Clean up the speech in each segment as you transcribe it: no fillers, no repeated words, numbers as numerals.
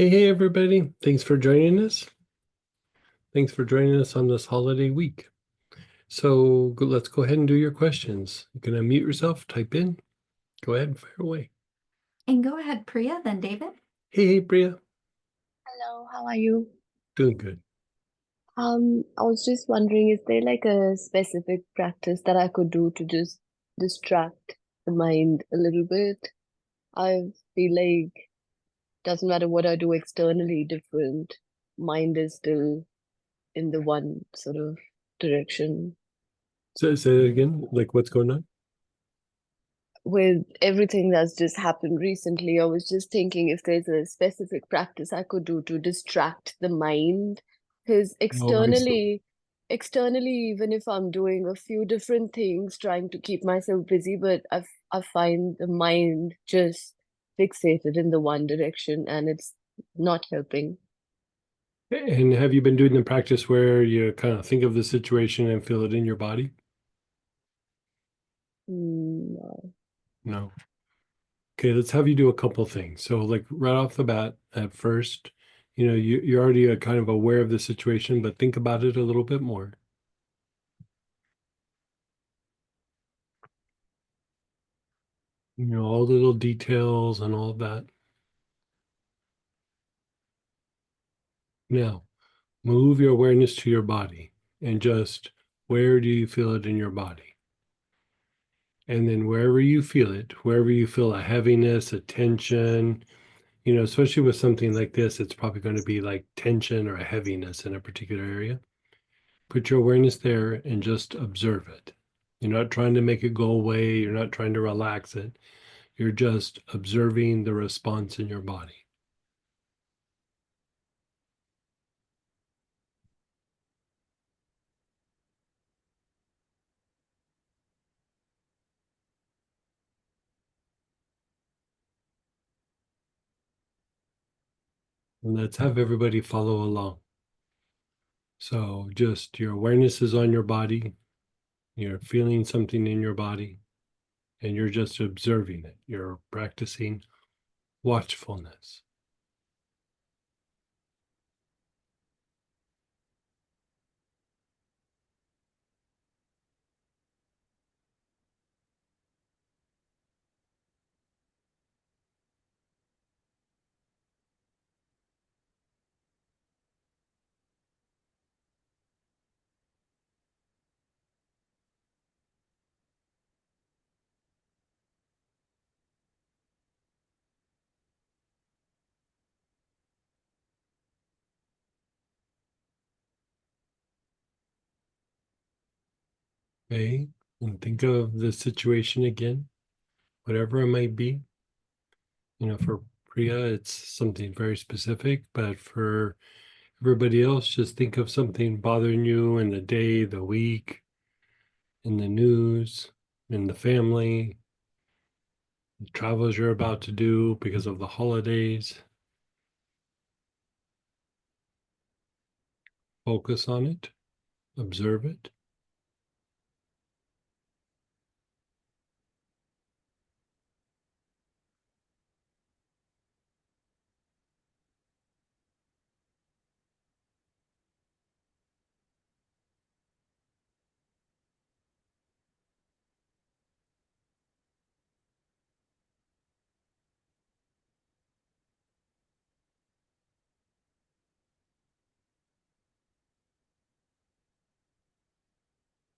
Hey, everybody. Thanks for joining us. Thanks for joining us on this holiday week. So let's go ahead and do your questions. You can unmute yourself, type in, go ahead and fire away. And go ahead, Priya, then David. Hey, Priya. Hello, how are you? Doing good. I was just wondering, is there like a specific practice that I could do to just distract the mind a little bit? I feel like doesn't matter what I do externally, different mind is still in the one sort of direction. So say that again, like what's going on? With everything that's just happened recently, I was just thinking if there's a specific practice I could do to distract the mind. Because Oh, I see. externally, even if I'm doing a few different things, trying to keep myself busy, but I find the mind just fixated in the one direction and it's not helping. And have you been doing the practice where you kind of think of the situation and feel it in your body? No. No. Okay, let's have you do a couple things. So, like right off the bat, at first, you're already kind of aware of the situation, but think about it a little bit more. All the little details and all of that. Now, move your awareness to your body and just where do you feel it in your body? And then wherever you feel it, wherever you feel a heaviness, a tension, especially with something like this, it's probably going to be like tension or a heaviness in a particular area. Put your awareness there and just observe it. You're not trying to make it go away. You're not trying to relax it. You're just observing the response in your body. And let's have everybody follow along. So just your awareness is on your body. You're feeling something in your body and you're just observing it. You're practicing watchfulness. Okay. And think of the situation again, whatever it might be. For Priya, it's something very specific, but for everybody else, just think of something bothering you in the day, the week, in the news, in the family, the travels you're about to do because of the holidays. Focus on it, observe it.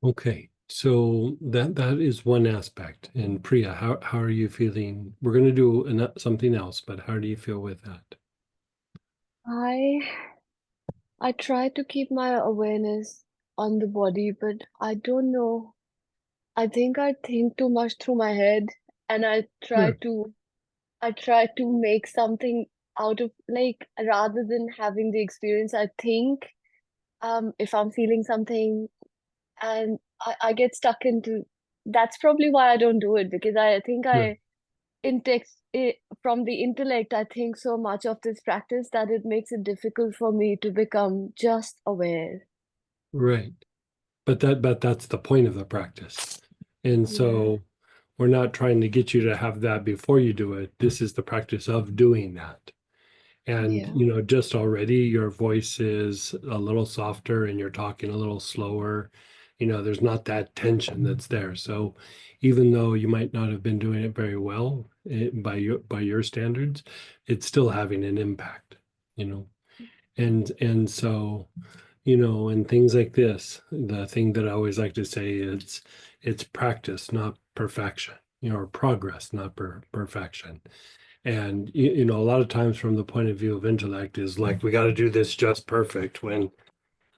Okay, so that is one aspect. And Priya, how are you feeling? We're going to do something else, but how do you feel with that? I I try to keep my awareness on the body, but I don't know. I think I think too much through my head and Sure. I try to make something out of like rather than having the experience, I think if I'm feeling something and I get stuck into that's probably why I don't do it because I think Sure. I from the intellect I think so much of this practice that it makes it difficult for me to become just aware. Right. But that's the point of the practice. And Yeah. so we're not trying to get you to have that before you do it. This is the practice of doing that. And, Yeah. just already your voice is a little softer and you're talking a little slower. There's not that tension that's there. So even though you might not have been doing it very well by your standards, it's still having an impact, you know. And so, and things like this, the thing that I always like to say is it's practice, not perfection, or progress, not perfection. And a lot of times from the point of view of intellect is like we got to do this just perfect when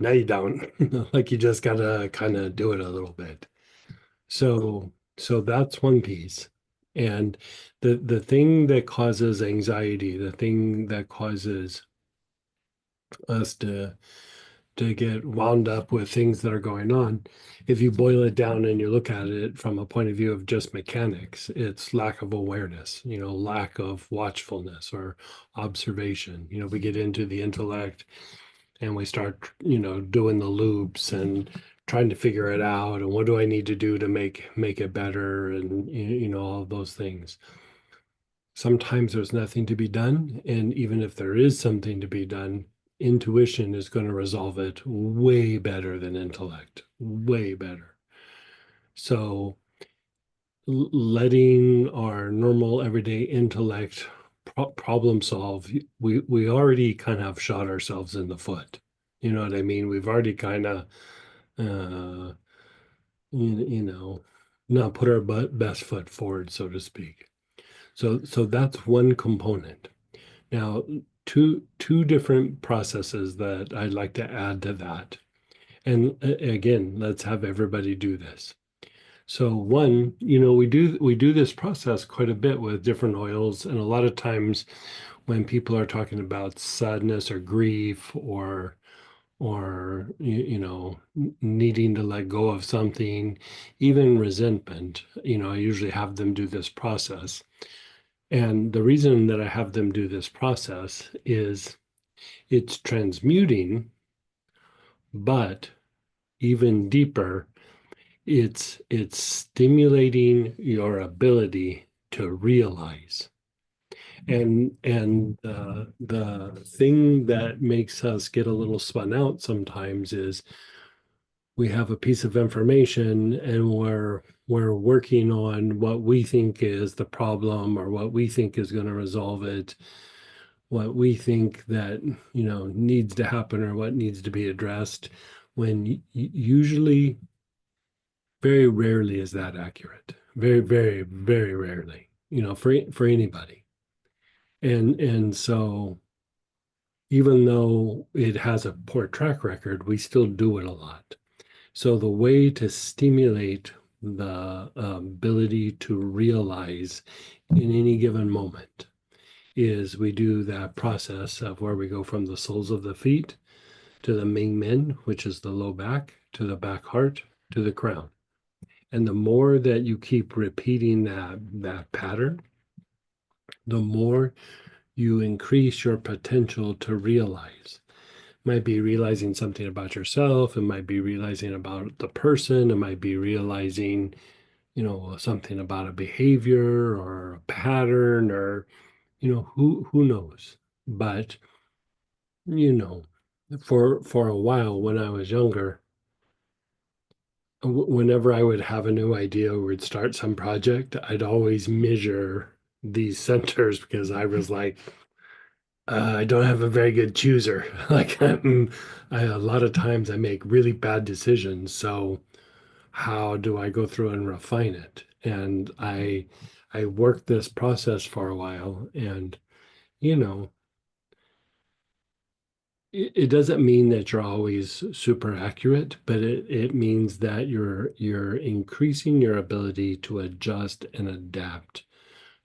no you don't. Like you just got to kind of do it a little bit. So that's one piece. And the thing that causes anxiety, the thing that causes us to get wound up with things that are going on, if you boil it down and you look at it from a point of view of just mechanics, it's lack of awareness, lack of watchfulness or observation. We get into the intellect and we start, doing the loops and trying to figure it out and what do I need to do to make it better, and all of those things. Sometimes there's nothing to be done, and even if there is something to be done, intuition is going to resolve it way better than intellect, way better. So letting our normal everyday intellect problem solve, we already kind of shot ourselves in the foot. You know what I mean? We've already kind of uh not put our best foot forward, so to speak. So that's one component. Now, two different processes that I'd like to add to that. And again, let's have everybody do this. So one, we do this process quite a bit with different oils, and a lot of times when people are talking about sadness or grief or needing to let go of something, even resentment, I usually have them do this process. And the reason that I have them do this process is it's transmuting, but even deeper, it's stimulating your ability to realize. And the thing that makes us get a little spun out sometimes is we have a piece of information and we're working on what we think is the problem or what we think is going to resolve it, what we think that needs to happen or what needs to be addressed, when usually very rarely is that accurate. Very, very, very rarely, for anybody. And so even though it has a poor track record, we still do it a lot. So the way to stimulate the ability to realize in any given moment is we do that process of where we go from the soles of the feet to the Meng Mein, which is the low back, to the back heart, to the crown. And the more that you keep repeating that pattern, the more you increase your potential to realize. Might be realizing something about yourself, it might be realizing about the person, it might be realizing, something about a behavior or a pattern, or who knows. But for a while when I was younger, whenever I would have a new idea or would start some project, I'd always measure these centers because I was like, I don't have a very good chooser. Like a lot of times I make really bad decisions. So how do I go through and refine it? And I worked this process for a while, and you know, it doesn't mean that you're always super accurate, but it means that you're increasing your ability to adjust and adapt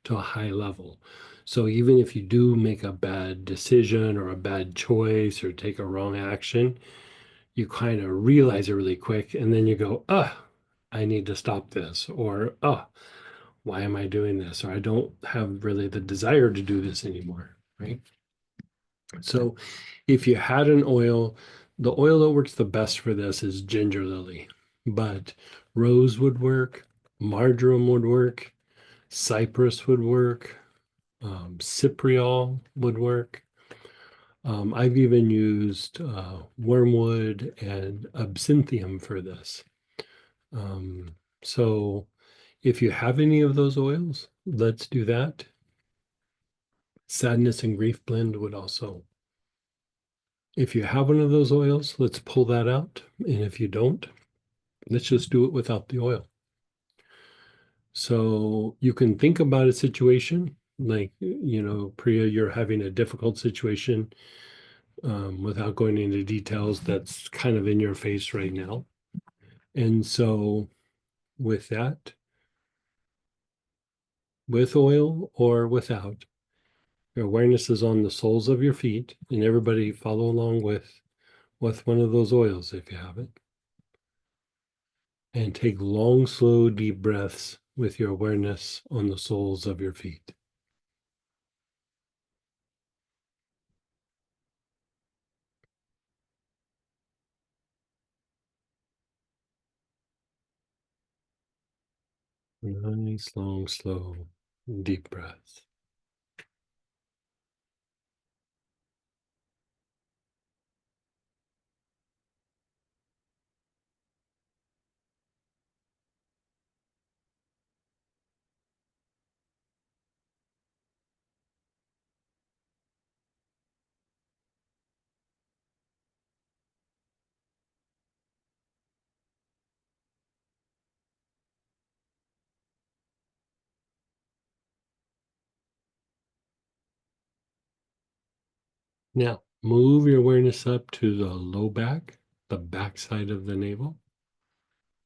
to a high level. So even if you do make a bad decision or a bad choice or take a wrong action, you kind of realize it really quick, and then you go, I need to stop this, or why am I doing this? Or I don't have really the desire to do this anymore, right? So if you had an oil, the oil that works the best for this is ginger lily, but rose would work, marjoram would work, cypress would work, Cypriol would work. I've even used Wormwood and Absinthium for this. So if you have any of those oils, let's do that. Sadness and Grief Blend would also. If you have one of those oils, let's pull that out. And if you don't, let's just do it without the oil. So you can think about a situation like, Priya, you're having a difficult situation without going into details that's kind of in your face right now. And so with that, with oil or without, your awareness is on the soles of your feet, and everybody follow along with one of those oils if you have it. And take long, slow, deep breaths with your awareness on the soles of your feet. Nice, long, slow, deep breaths. Now, move your awareness up to the low back, the back side of the navel.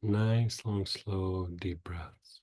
Nice, long, slow, deep breaths.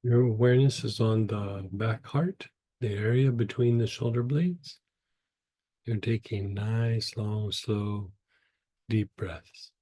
Your awareness is on the back heart, the area between the shoulder blades. You're taking nice, long, slow, deep breaths.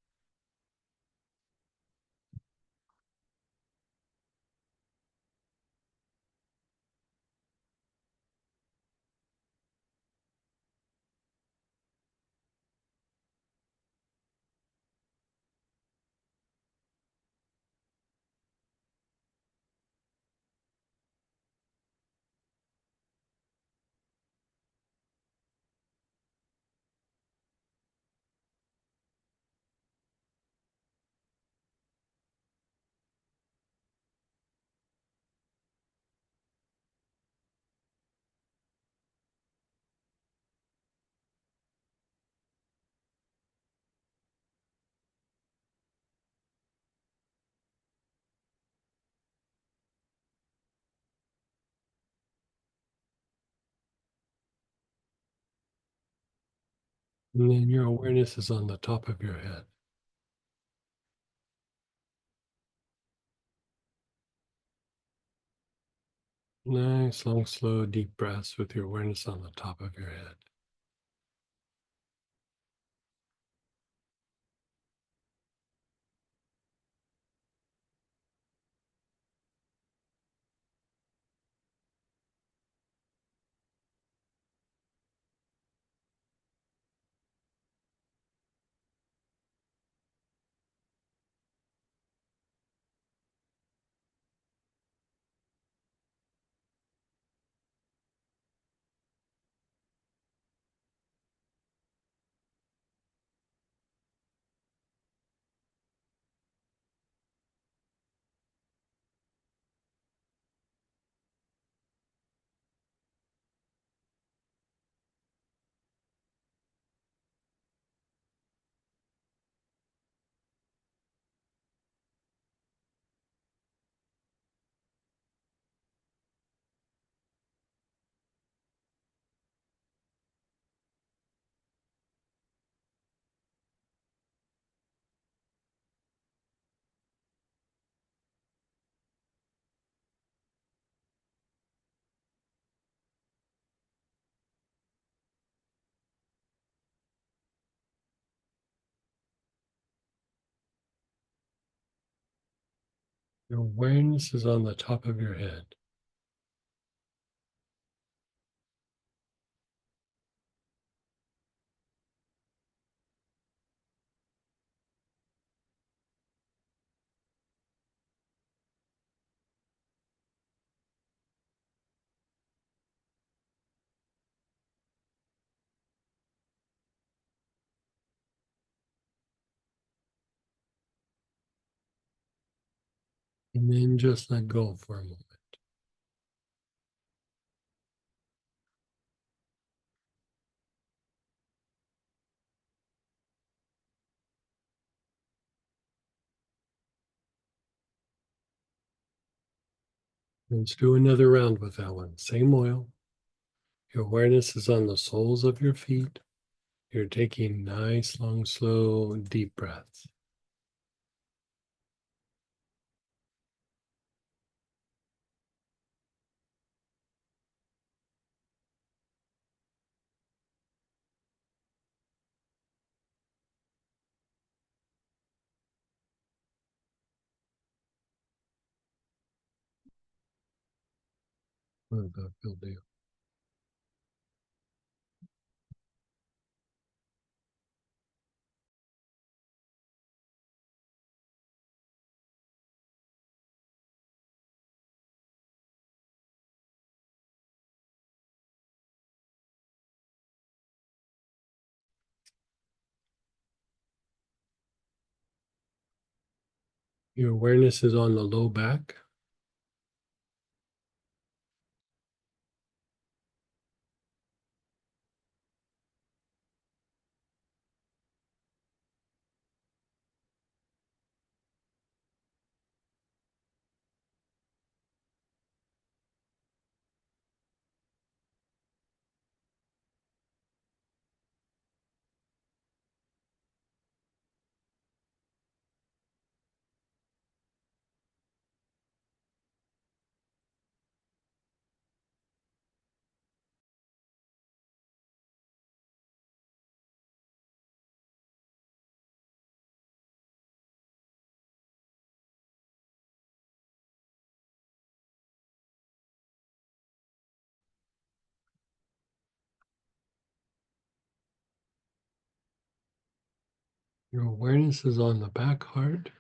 And then your awareness is on the top of your head. Nice, long, slow, deep breaths with your awareness on the top of your head. Your awareness is on the top of your head. And then just let go for a moment. Let's do another round with that one. Same oil. Your awareness is on the soles of your feet. You're taking nice, long, slow, deep breaths. What does that feel to you? Your awareness is on the low back. Your awareness is on the back heart.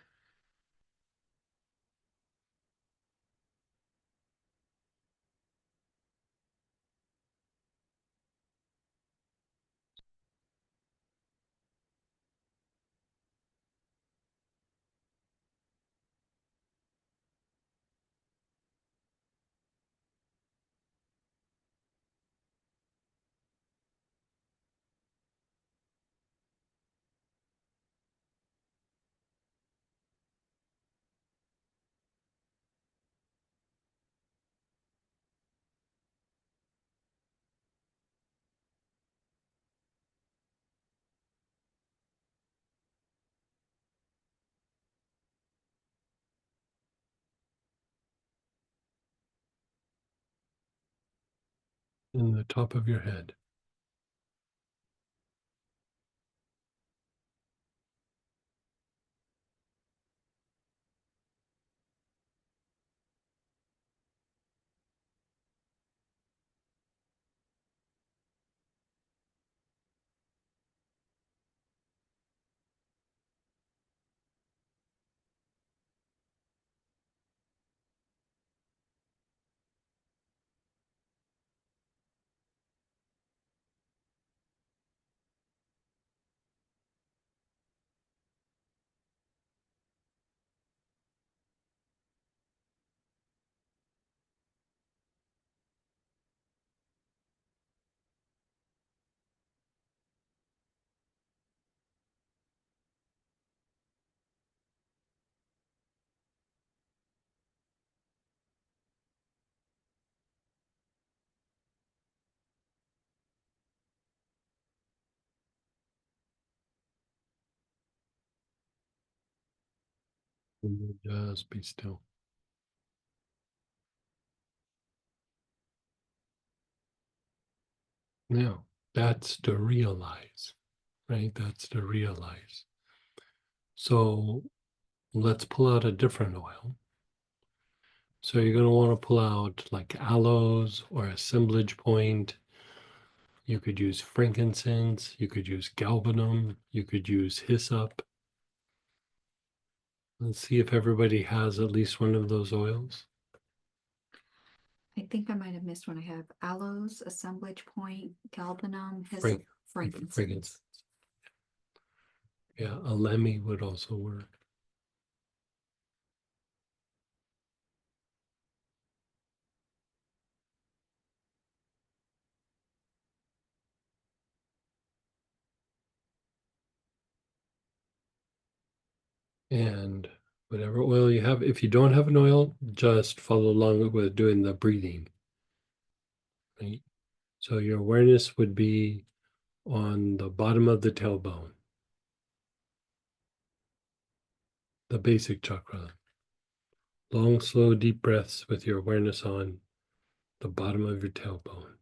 in the top of your head. And just be still. Now, that's to realize, right? That's to realize. So let's pull out a different oil. So you're going to want to pull out like aloes or assemblage point. You could use frankincense. You could use galbanum. You could use hyssop. Let's see if everybody has at least one of those oils. I think I might have missed one. I have aloes, assemblage point, galbanum, Frank- frankincense. frankincense. Yeah, Elemi would also work. And whatever oil you have, if you don't have an oil, just follow along with doing the breathing. Right? So your awareness would be on the bottom of the tailbone, the basic chakra. Long, slow, deep breaths with your awareness on the bottom of your tailbone.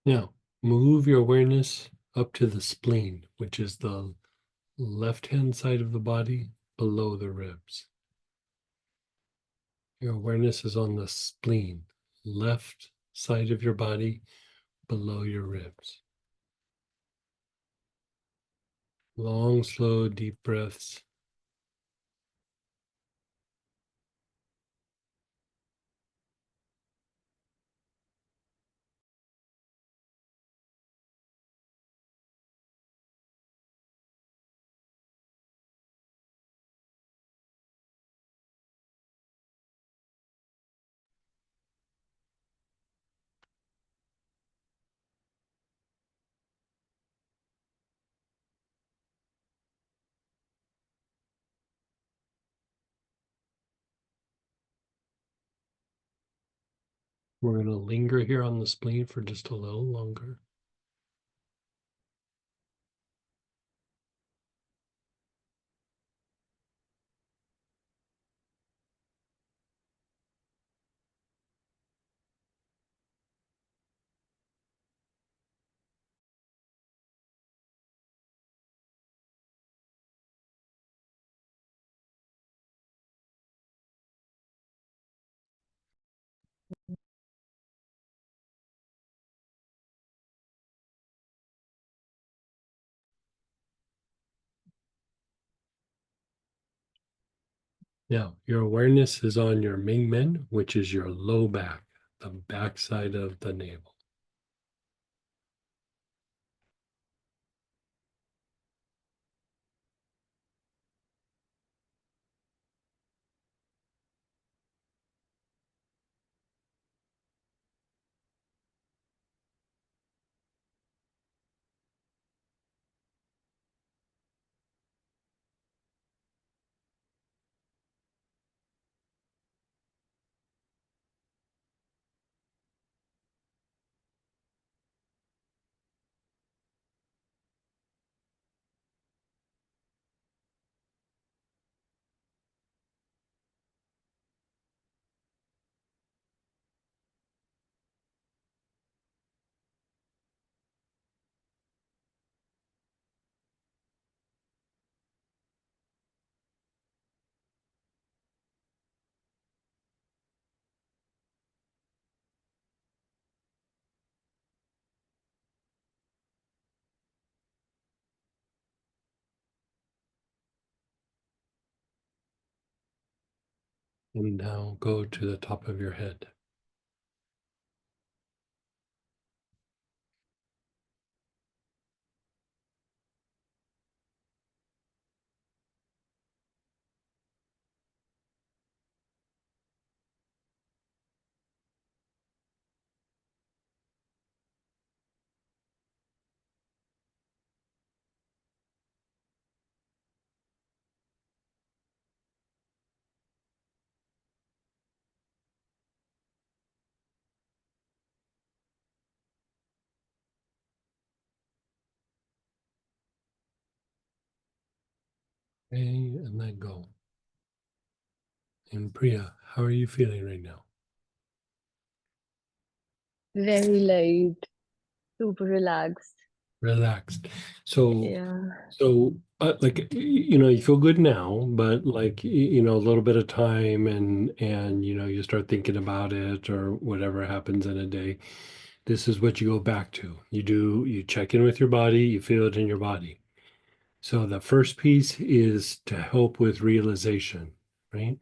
Now, move your awareness up to the spleen, which is the left-hand side of the body below the ribs. Your awareness is on the spleen, left side of your body below your ribs. Long, slow, deep breaths. We're going to linger here on the spleen for just a little longer. Now, your awareness is on your Meng Mein, which is your low back, the backside of the navel. And now go to the top of your head. Okay, and let go. And Priya, how are you feeling right now? Very light, super relaxed. Relaxed. So, Yeah. like you feel good now, but like a little bit of time, and you start thinking about it or whatever happens in a day. This is what you go back to. You check in with your body, you feel it in your body. So the first piece is to help with realization, right?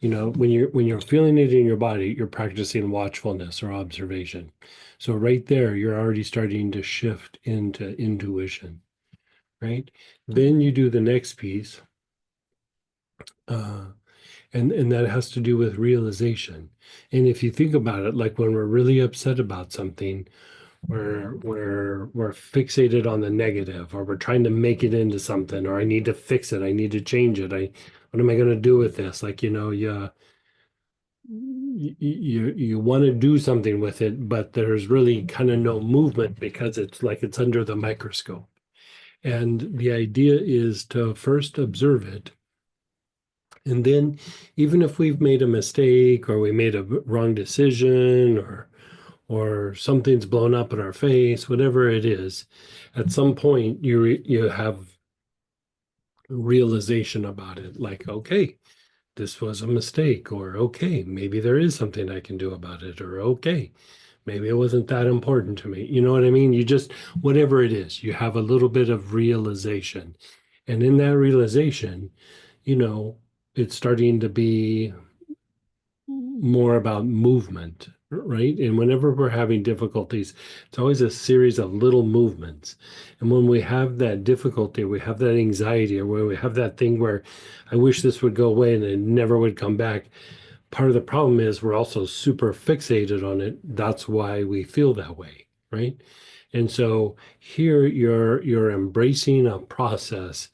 When you're feeling it in your body, you're practicing watchfulness or observation. So right there, you're already starting to shift into intuition, right? Then you do the next piece, uh, and that has to do with realization. And if you think about it, like when we're really upset about something, we're fixated on the negative, or we're trying to make it into something, or I need to fix it, I need to change it. What am I going to do with this? Like, you want to do something with it, but there's really kind of no movement because it's like it's under the microscope. And the idea is to first observe it. And then, even if we've made a mistake or we made a wrong decision or something's blown up in our face, whatever it is, at some point you have realization about it. Like, okay, this was a mistake, or okay, maybe there is something I can do about it, or okay, maybe it wasn't that important to me. You know what I mean? You just, whatever it is, you have a little bit of realization. And in that realization, you know, it's starting to be more about movement, right? And whenever we're having difficulties, it's always a series of little movements. And when we have that difficulty, we have that anxiety, or when we have that thing where I wish this would go away and it never would come back, part of the problem is we're also super fixated on it. That's why we feel that way, right? And so here you're embracing a process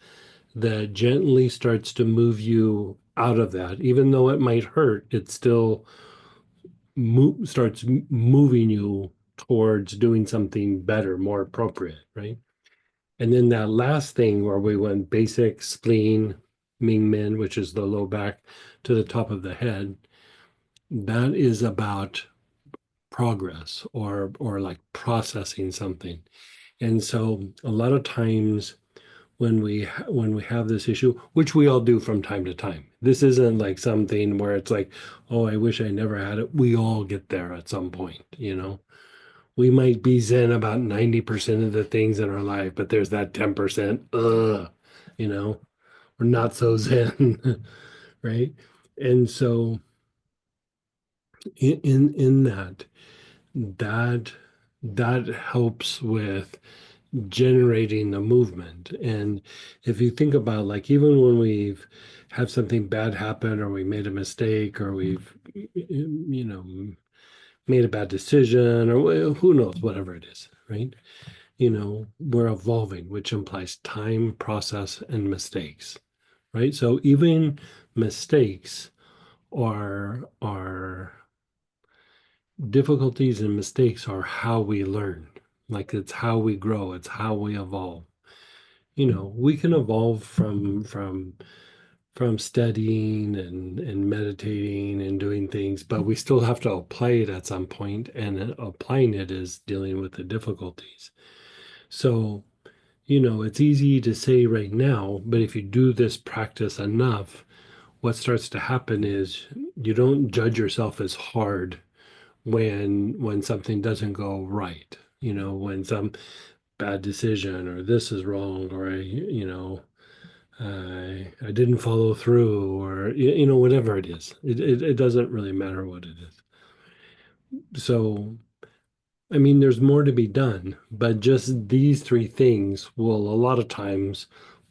that gently starts to move you out of that. Even though it might hurt, it still starts moving you towards doing something better, more appropriate, right? And then that last thing where we went basic spleen, Meng Mein, which is the low back to the top of the head, that is about progress or like processing something. And so a lot of times when we have this issue, which we all do from time to time, this isn't like something where it's like, oh, I wish I never had it. We all get there at some point, you know. We might be zen about 90% of the things in our life, but there's that 10%, you know, we're not so zen. right? And so in that that helps with generating the movement. And if you think about, like, even when we've had something bad happen, or we made a mistake, or we've made a bad decision, or who knows, whatever it is, right? We're evolving, which implies time, process, and mistakes, right? So even mistakes are difficulties, and mistakes are how we learn. Like, it's how we grow, it's how we evolve. We can evolve from studying and meditating and doing things, but we still have to apply it at some point, and applying it is dealing with the difficulties. So, it's easy to say right now, but if you do this practice enough, what starts to happen is you don't judge yourself as hard when something doesn't go right. When some bad decision, or this is wrong, or I didn't follow through, or whatever it is. It doesn't really matter what it is. So, I mean, there's more to be done, but just these three things will a lot of times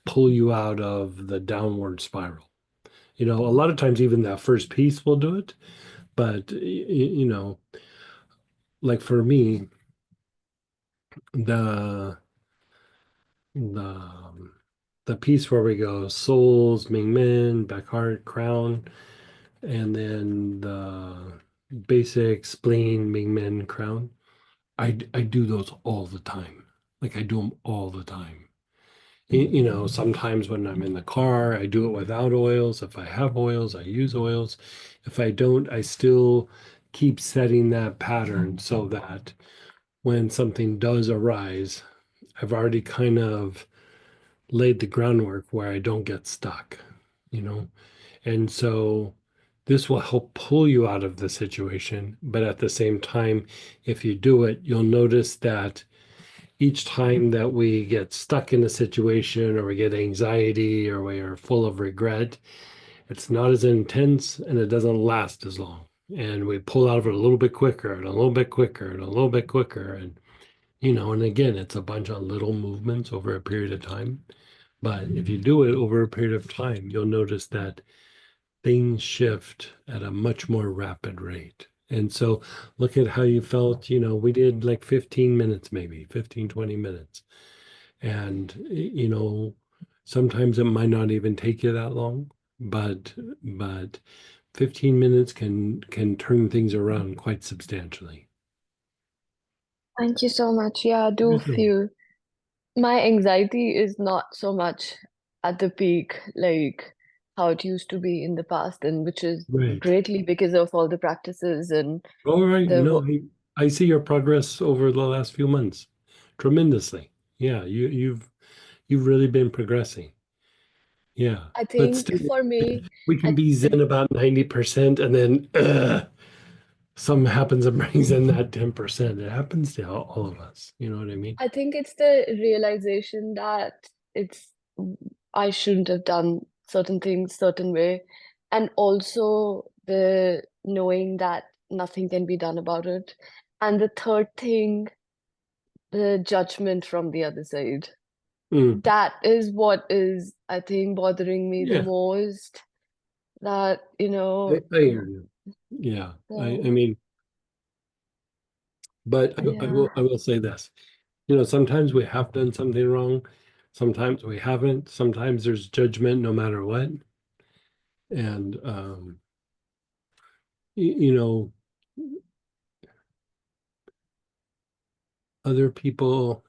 pull you out of the downward spiral. A lot of times even that first piece will do it, but like for me, the the the piece where we go souls, Meng Mein, back heart, crown, and then the basic spleen, Ming Men, crown. I do those all the time. Like, I do them all the time. Sometimes when I'm in the car, I do it without oils. If I have oils, I use oils. If I don't, I still keep setting that pattern so that when something does arise, I've already kind of laid the groundwork where I don't get stuck, you know? And so this will help pull you out of the situation. But at the same time, if you do it, you'll notice that each time that we get stuck in a situation, or we get anxiety, or we are full of regret, it's not as intense and it doesn't last as long. And we pull out of it a little bit quicker, and a little bit quicker, and a little bit quicker. And again, it's a bunch of little movements over a period of time. But if you do it over a period of time, you'll notice that things shift at a much more rapid rate. And so look at how you felt. We did like 15 minutes, maybe 15, 20 minutes. And, sometimes it might not even take you that long, but 15 minutes can turn things around quite substantially. Thank you so much. Yeah, I do Usually. feel my anxiety is not so much at the peak like how it used to be in the past, and which is Right. greatly because of all the practices and All right. the No, I see your progress over the last few months tremendously. Yeah, you've really been progressing. Yeah. I But think still, for me, we I can be zen about 90%, and then something happens and brings in that 10%. It happens to all of us. You know what I mean? I think it's the realization that it's I shouldn't have done certain things certain way, and also the knowing that nothing can be done about it. And the third thing, the judgment from the other side. Mm, That is what is, I think, bothering me the yeah, most. That, I hear you. Yeah. I the, mean, but yeah. I will say this. Sometimes we have done something wrong. Sometimes we haven't. Sometimes there's judgment no matter what. And y- you know, other people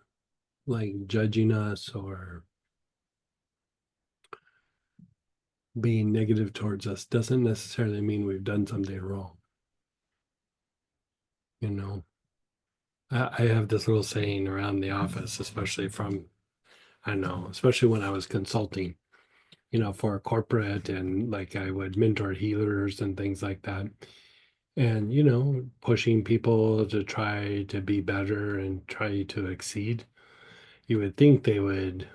like judging us or being negative towards us doesn't necessarily mean we've done something wrong. You know, I have this little saying around the office, especially I don't know, especially when I was consulting, for a corporate, and like I would mentor healers and things like that. And, pushing people to try to be better and try to exceed. You would think they would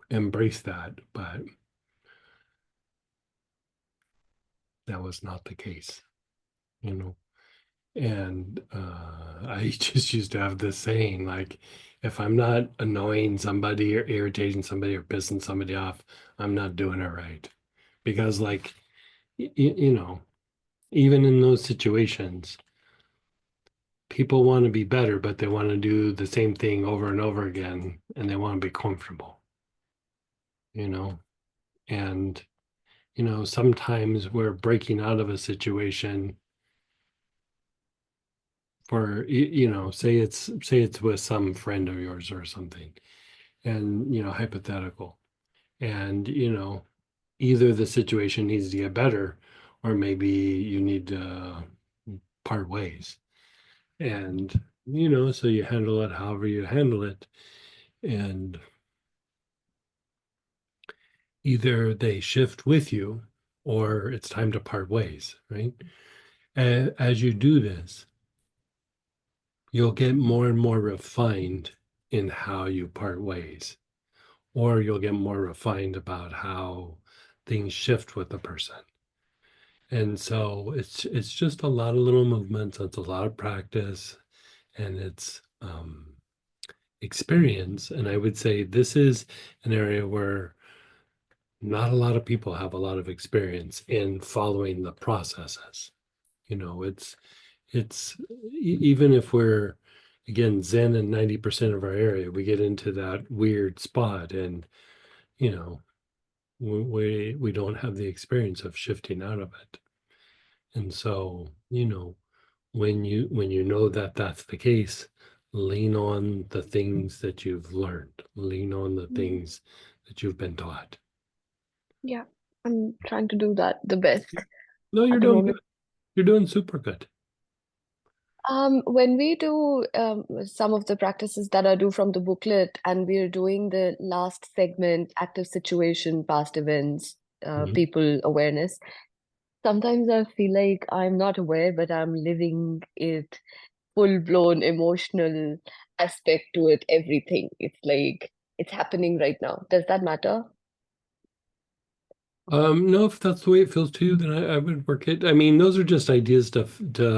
embrace that, but that was not the case, you know. And I just used to have this saying, like, if I'm not annoying somebody or irritating somebody or pissing somebody off, I'm not doing it right. Because, like, you know, even in those situations, people want to be better, but they want to do the same thing over and over again, and they want to be comfortable, you know. And, you know, sometimes we're breaking out of a situation for, you know, say it's with some friend of yours or something, and, you know, hypothetical, and, you know, either the situation needs to get better, or maybe you need to part ways. And, you know, so you handle it however you handle it. And either they shift with you or it's time to part ways, right? And as you do this, you'll get more and more refined in how you part ways, or you'll get more refined about how things shift with the person. And so it's just a lot of little movements, it's a lot of practice, and it's experience. And I would say this is an area where not a lot of people have a lot of experience in following the processes. You know, it's even if we're, again, Zen in 90% of our area, we get into that weird spot, and, you know, we don't have the experience of shifting out of it. And so, you know, when you know that that's the case, lean on the things that you've learned, lean on the things that you've been taught. Yeah, I'm trying to do that the best No, you're at the doing good. moment. You're doing super good. When we do some of the practices that I do from the booklet, and we're doing the last segment, active situation, past events, Mhm. people awareness, sometimes I feel like I'm not aware, but I'm living it, full-blown emotional aspect to it, everything. It's like it's happening right now. Does that matter? No, if that's the way it feels to you, then I would work it. I mean, those are just ideas to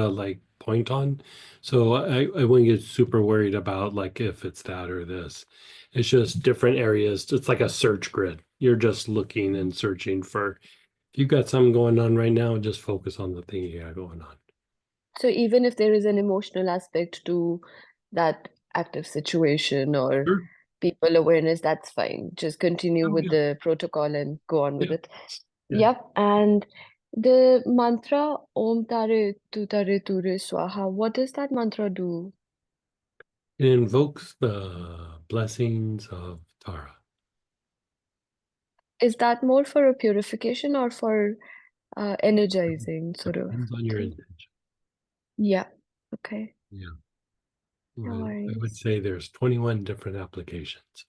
like point on. So I wouldn't get super worried about like if it's that or this. It's just different areas. It's like a search grid. You're just looking and searching for, if you've got something going on right now, just focus on the thing you got going on. So even if there is an emotional aspect to that active situation or Sure. people awareness, that's fine. Just continue Oh, with yeah. the protocol and go on with Yeah. it. Yeah. Yep. And the mantra Om Tare Tu Tare Ture Swaha, what does that mantra do? It invokes the blessings of Tara. Is that more for a purification or for energizing sort of Depends on your thing? intention. Yeah. Okay. Yeah. No I would worries. say there's 21 different applications.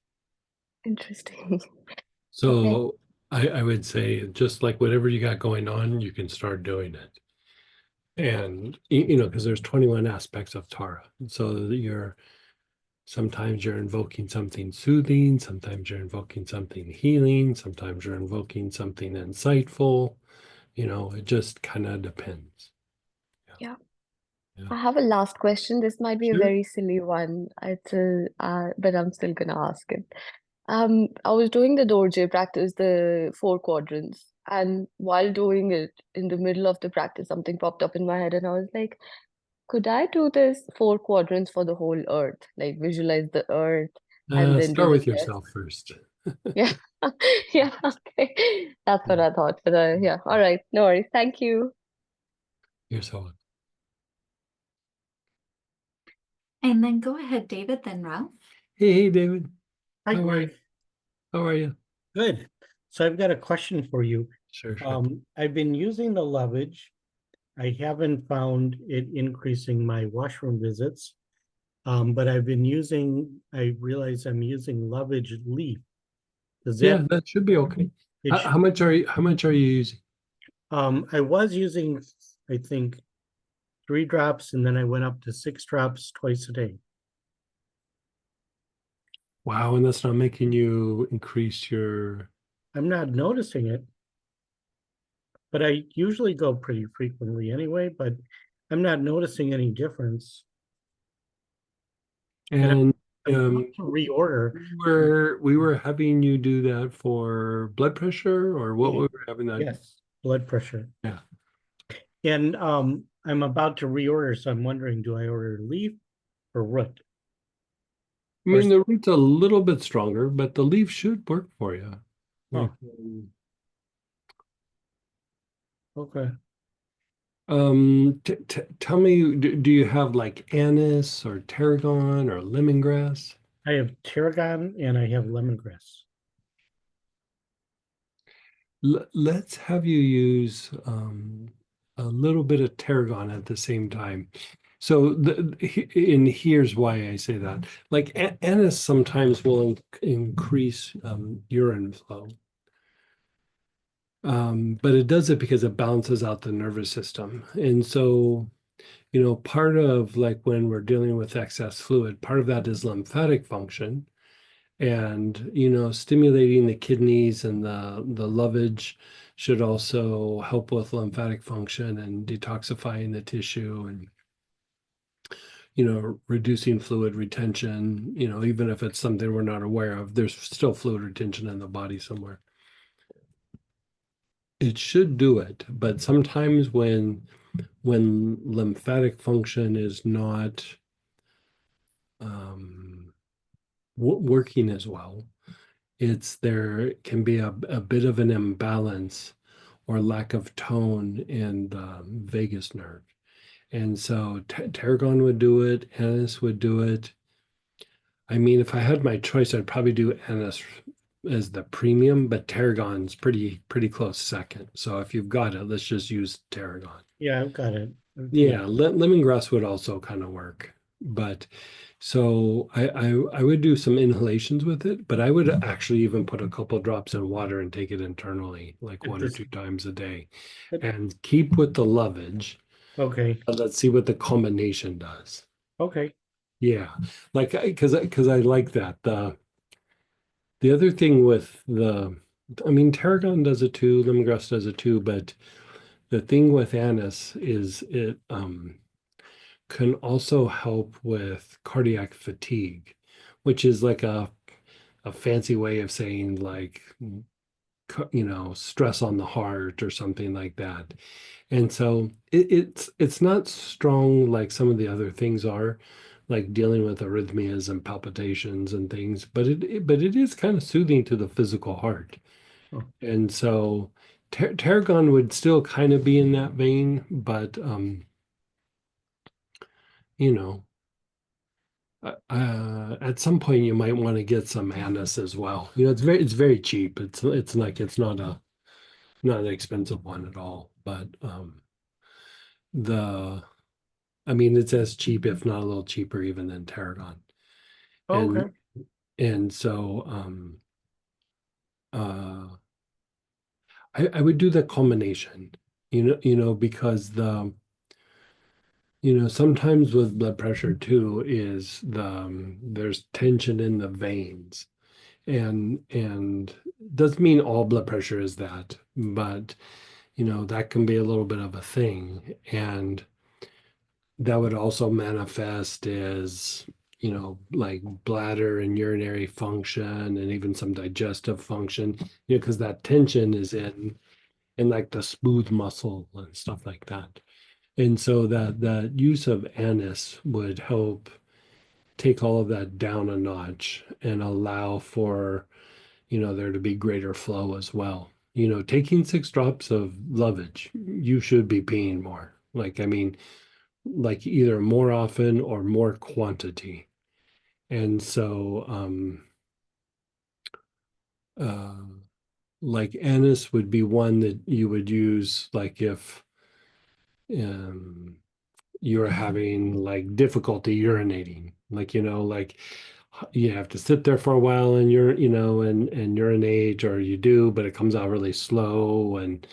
Interesting. Okay. So I would say just like whatever you got going on, you can start doing it. And you know, because there's 21 aspects of Tara. So sometimes you're invoking something soothing, sometimes you're invoking something healing, sometimes you're invoking something insightful. You know, it just kind of depends. Yeah. Yeah. I have a last question. This might be a Sure. very silly one. But I'm still gonna ask it. I was doing the Dorje practice, the four quadrants, and while doing it in the middle of the practice, something popped up in my head, and I was like, could I do this four quadrants for the whole earth? Like visualize the earth and then do Start the with rest. yourself first. Yeah. Yeah, okay. That's what I thought. But yeah, all right. No worries. Thank you. Yourself. And then go ahead, David, then Ralph. Hey, David. Hi, How are you? Greg. How are you? Good. So I've got a question for you. Sure. I've been using the Lovage. I haven't found it increasing my washroom visits. But I realize I'm using Lovage leaf. Does Yeah, that, that should be okay. it should, How much are you using? I was using, I think, 3 drops, and then I went up to 6 drops twice a day. Wow, and that's not making you increase your. I'm not noticing it. but I usually go pretty frequently anyway, but I'm not noticing any difference. And And I'm going to reorder. we were having you do that for blood pressure, or what Yeah. we were having that? Yes, blood pressure. Yeah. And I'm about to reorder, so I'm wondering, do I order leaf or root? I mean, the root's a little bit stronger, but the leaf should work for you. Like, Okay. tell me, do you have like anise or tarragon or lemongrass? I have tarragon and I have lemongrass. Let's have you use a little bit of tarragon at the same time. So, and here's why I say that. Like anise sometimes will increase urine flow, but it does it because it balances out the nervous system. And so, part of like when we're dealing with excess fluid, part of that is lymphatic function. And, stimulating the kidneys and the lovage should also help with lymphatic function and detoxifying the tissue and, reducing fluid retention, even if it's something we're not aware of, there's still fluid retention in the body somewhere. It should do it, but sometimes when lymphatic function is not working as well, there can be a bit of an imbalance or lack of tone in the vagus nerve. And so tarragon would do it, anise would do it. I mean, if I had my choice, I'd probably do anise as the premium, but tarragon's pretty close second. So if you've got it, let's just use tarragon. Yeah, I've got it. Yeah, lemongrass would also kind of work. But so I would do some inhalations with it, but I would actually even put a couple drops in water and take it internally, like one or two times a day, and keep with the lovage. Okay. Let's see what the combination does. Okay. Yeah, like because I like that. The other thing with I mean, tarragon does it too, lemongrass does it too, but the thing with anise is it can also help with cardiac fatigue, which is like a fancy way of saying like stress on the heart or something like that. And so it's not strong like some of the other things are, like dealing with arrhythmias and palpitations and things, but it is kind of soothing to the physical heart. Oh. And so tarragon would still kind of be in that vein, but you know, at some point you might want to get some anise as well. It's very cheap. It's like it's not an expensive one at all. But the I mean it's as cheap, if not a little cheaper, even than tarragon. And Okay. and so I would do the combination, because sometimes with blood pressure too is there's tension in the veins, and doesn't mean all blood pressure is that, but that can be a little bit of a thing, and that would also manifest as like bladder and urinary function and even some digestive function, because that tension is in like the smooth muscle and stuff like that. And so that use of anise would help take all of that down a notch and allow for, there to be greater flow as well. Taking 6 drops of lovage, you should be peeing more. Like, I mean, like either more often or more quantity. And so, like anise would be one that you would use, like if you're having like difficulty urinating, like like you have to sit there for a while and and urinate, or you do, but it comes out really slow, and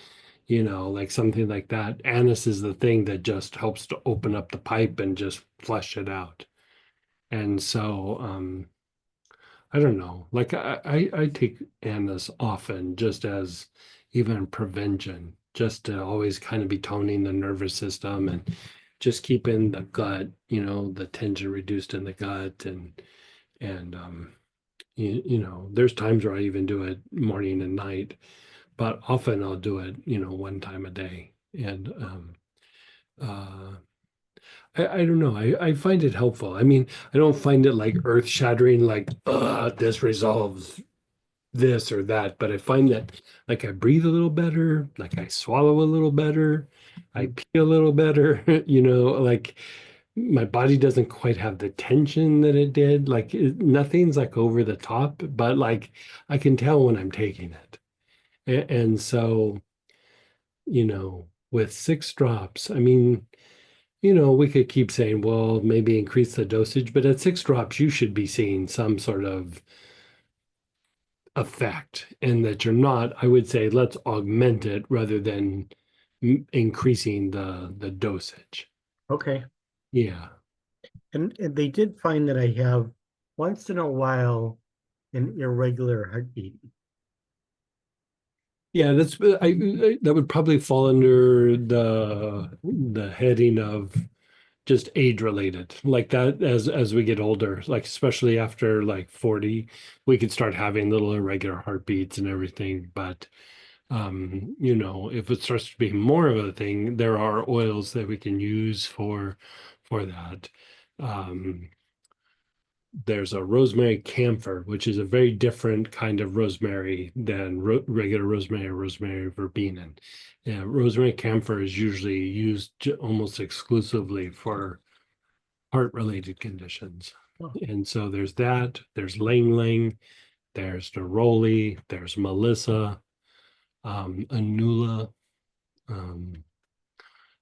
like something like that. Anise is the thing that just helps to open up the pipe and just flush it out. And so I don't know, like I take anise often just as even prevention, just to always kind of be toning the nervous system and just keeping the gut, the tension reduced in the gut. And there's times where I even do it morning and night, but often I'll do it, one time a day. And uh I don't know. I find it helpful. I mean, I don't find it like earth shattering, like, this resolves this or that, but I find that like I breathe a little better, like I swallow a little better, I pee a little better, like my body doesn't quite have the tension that it did. Like nothing's like over the top, but like I can tell when I'm taking it. And so, with 6 drops, I mean, we could keep saying, well, maybe increase the dosage, but at 6 drops, you should be seeing some sort of effect, and that you're not, I would say, let's augment it rather than increasing the dosage. Okay. Yeah. And they did find that I have once in a while an irregular heartbeat. Yeah, that would probably fall under the heading of just age related, like that. As we get older, like especially after like 40, we could start having little irregular heartbeats and everything. But if it starts to be more of a thing, there are oils that we can use for that. um there's a rosemary camphor, which is a very different kind of rosemary than regular rosemary or rosemary verbena. Yeah, rosemary camphor is usually used almost exclusively for heart-related conditions. Oh. And so there's that, there's lang lang, there's neroli, there's melissa, anula.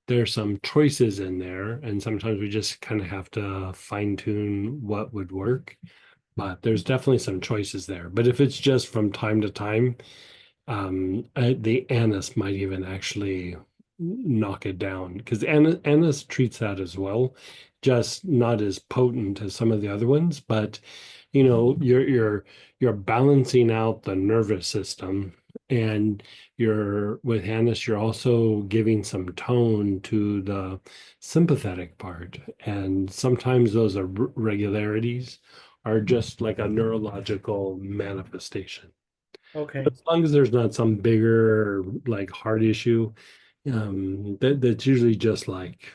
There's some choices in there, and sometimes we just kind of have to fine tune what would work. But there's definitely some choices there. But if it's just from time to time, the anise might even actually knock it down, because anise treats that as well, just not as potent as some of the other ones. But you're balancing out the nervous system, and you're with anise, you're also giving some tone to the sympathetic part, and sometimes those are regularities are just like a neurological manifestation. Okay. As long as there's not some bigger like heart issue, that's usually just like,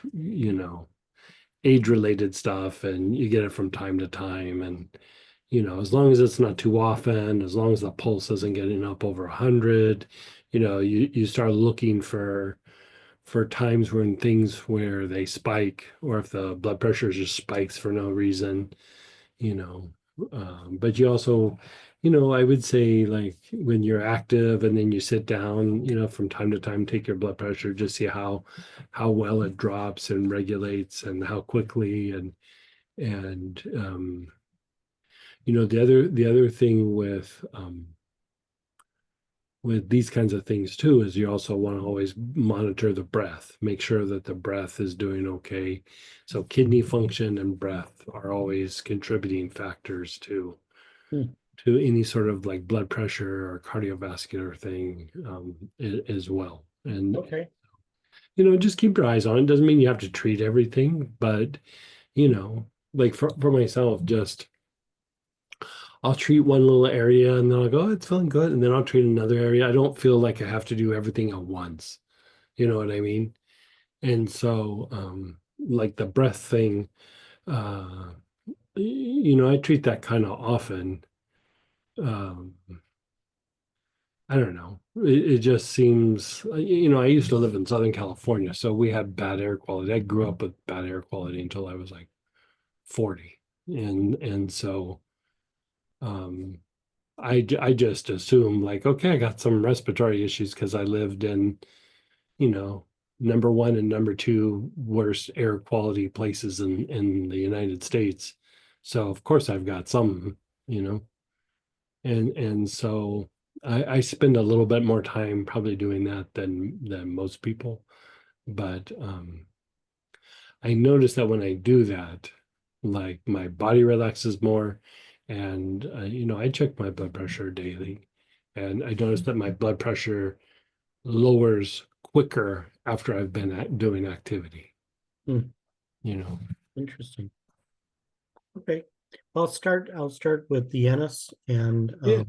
age-related stuff, and you get it from time to time. And as long as it's not too often, as long as the pulse isn't getting up over 100, you start looking for times when things where they spike, or if the blood pressure just spikes for no reason, you know. But you also, I would say, like when you're active and then you sit down, from time to time, take your blood pressure, just see how well it drops and regulates, and how quickly. And the other thing with these kinds of things too is you also want to always monitor the breath, make sure that the breath is doing okay. So kidney function and breath are always contributing factors to Hmm. to any sort of like blood pressure or cardiovascular thing, as well. And Okay. just keep your eyes on it. Doesn't mean you have to treat everything, but like for myself, just I'll treat one little area and then I'll go, oh, it's feeling good. And then I'll treat another area. I don't feel like I have to do everything at once. You know what I mean? And so, like the breath thing, I treat that kind of often. Um, I don't know. It just seems, I used to live in Southern California, so we had bad air quality. I grew up with bad air quality until I was like 40. And so, um, I just assume like, okay, I got some respiratory issues because I lived in, you know, number one and number two worst air quality places in the United States. So of course I've got some, you know, and so I spend a little bit more time probably doing that than most people. But I notice that when I do that, like my body relaxes more. And I check my blood pressure daily, and I notice that my blood pressure lowers quicker after I've been doing activity. Hmm. You know. Interesting. Okay, I'll start with the anise, and Yeah.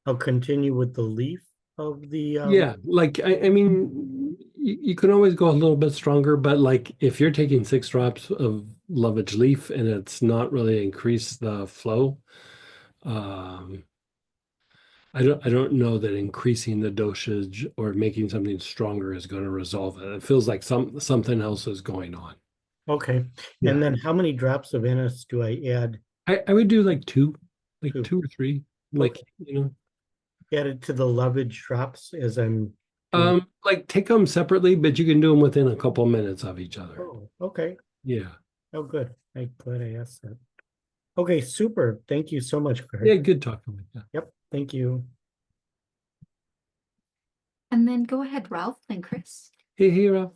I'll continue with the leaf of the Yeah, like I mean, you can always go a little bit stronger, but like if you're taking 6 drops of lovage leaf and it's not really increase the flow, um, I don't know that increasing the dosage or making something stronger is going to resolve it. It feels like something else is going on. Okay, Yeah. and then how many drops of anise do I add? I would do like two Two. 2 or 3, like Okay. Add it to the lovage drops as I'm doing. Like take them separately, but you can do them within a couple minutes of each other. Oh, okay. Yeah. Oh, good. I'm glad I asked that. Okay, super. Thank you so much, Greg. Yeah, good talking with you. Yep, thank you. And then go ahead, Ralph and Chris. Hey, Ralph.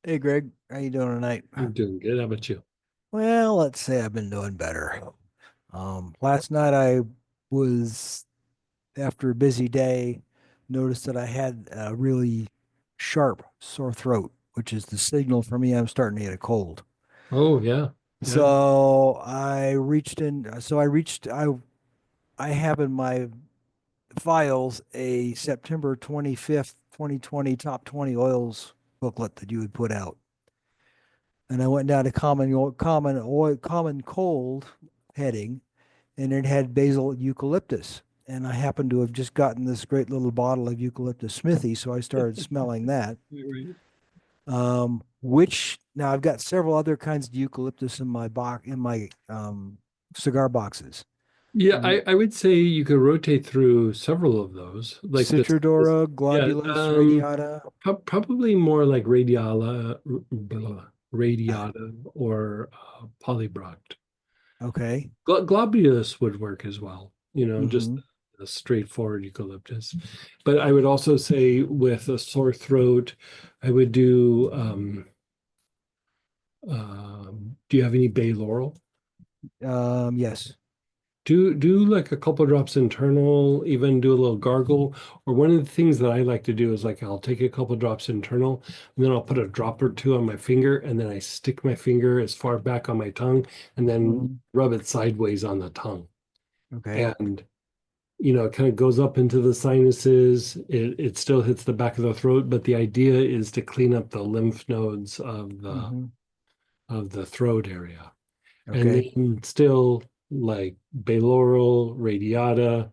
Hey Greg, how you doing tonight? I'm doing good. How about you? Well, let's say I've been doing better. Last night I was, after a busy day, noticed that I had a really sharp sore throat, which is the signal for me I'm starting to get a cold. Oh, yeah. Yeah. So I reached in, I have in my files a September 25th, 2020 top 20 oils booklet that you would put out. And I went down to common cold heading, and it had basil eucalyptus. And I happened to have just gotten this great little bottle of eucalyptus smithy, so I started smelling that. Right. Which now I've got several other kinds of eucalyptus in my cigar boxes. Yeah, I would say you could rotate through several of those. Like this, Citrodora, yeah, globulus, radiata. probably more like radiata or polybroct. Okay. Globulus would work as well, just Mhm. a straightforward eucalyptus. But I would also say with a sore throat, I would do, do you have any bay laurel? Yes. Do like a couple drops internal, even do a little gargle. Or one of the things that I like to do is like I'll take a couple drops internal, and then I'll put a drop or two on my finger, and then I stick my finger as far back on my tongue, and then Mhm. rub it sideways on the tongue. Okay. And it kind of goes up into the sinuses. It still hits the back of the throat, but the idea is to clean up the lymph nodes of Mhm. the throat area. And Okay. then still like bay laurel, radiata,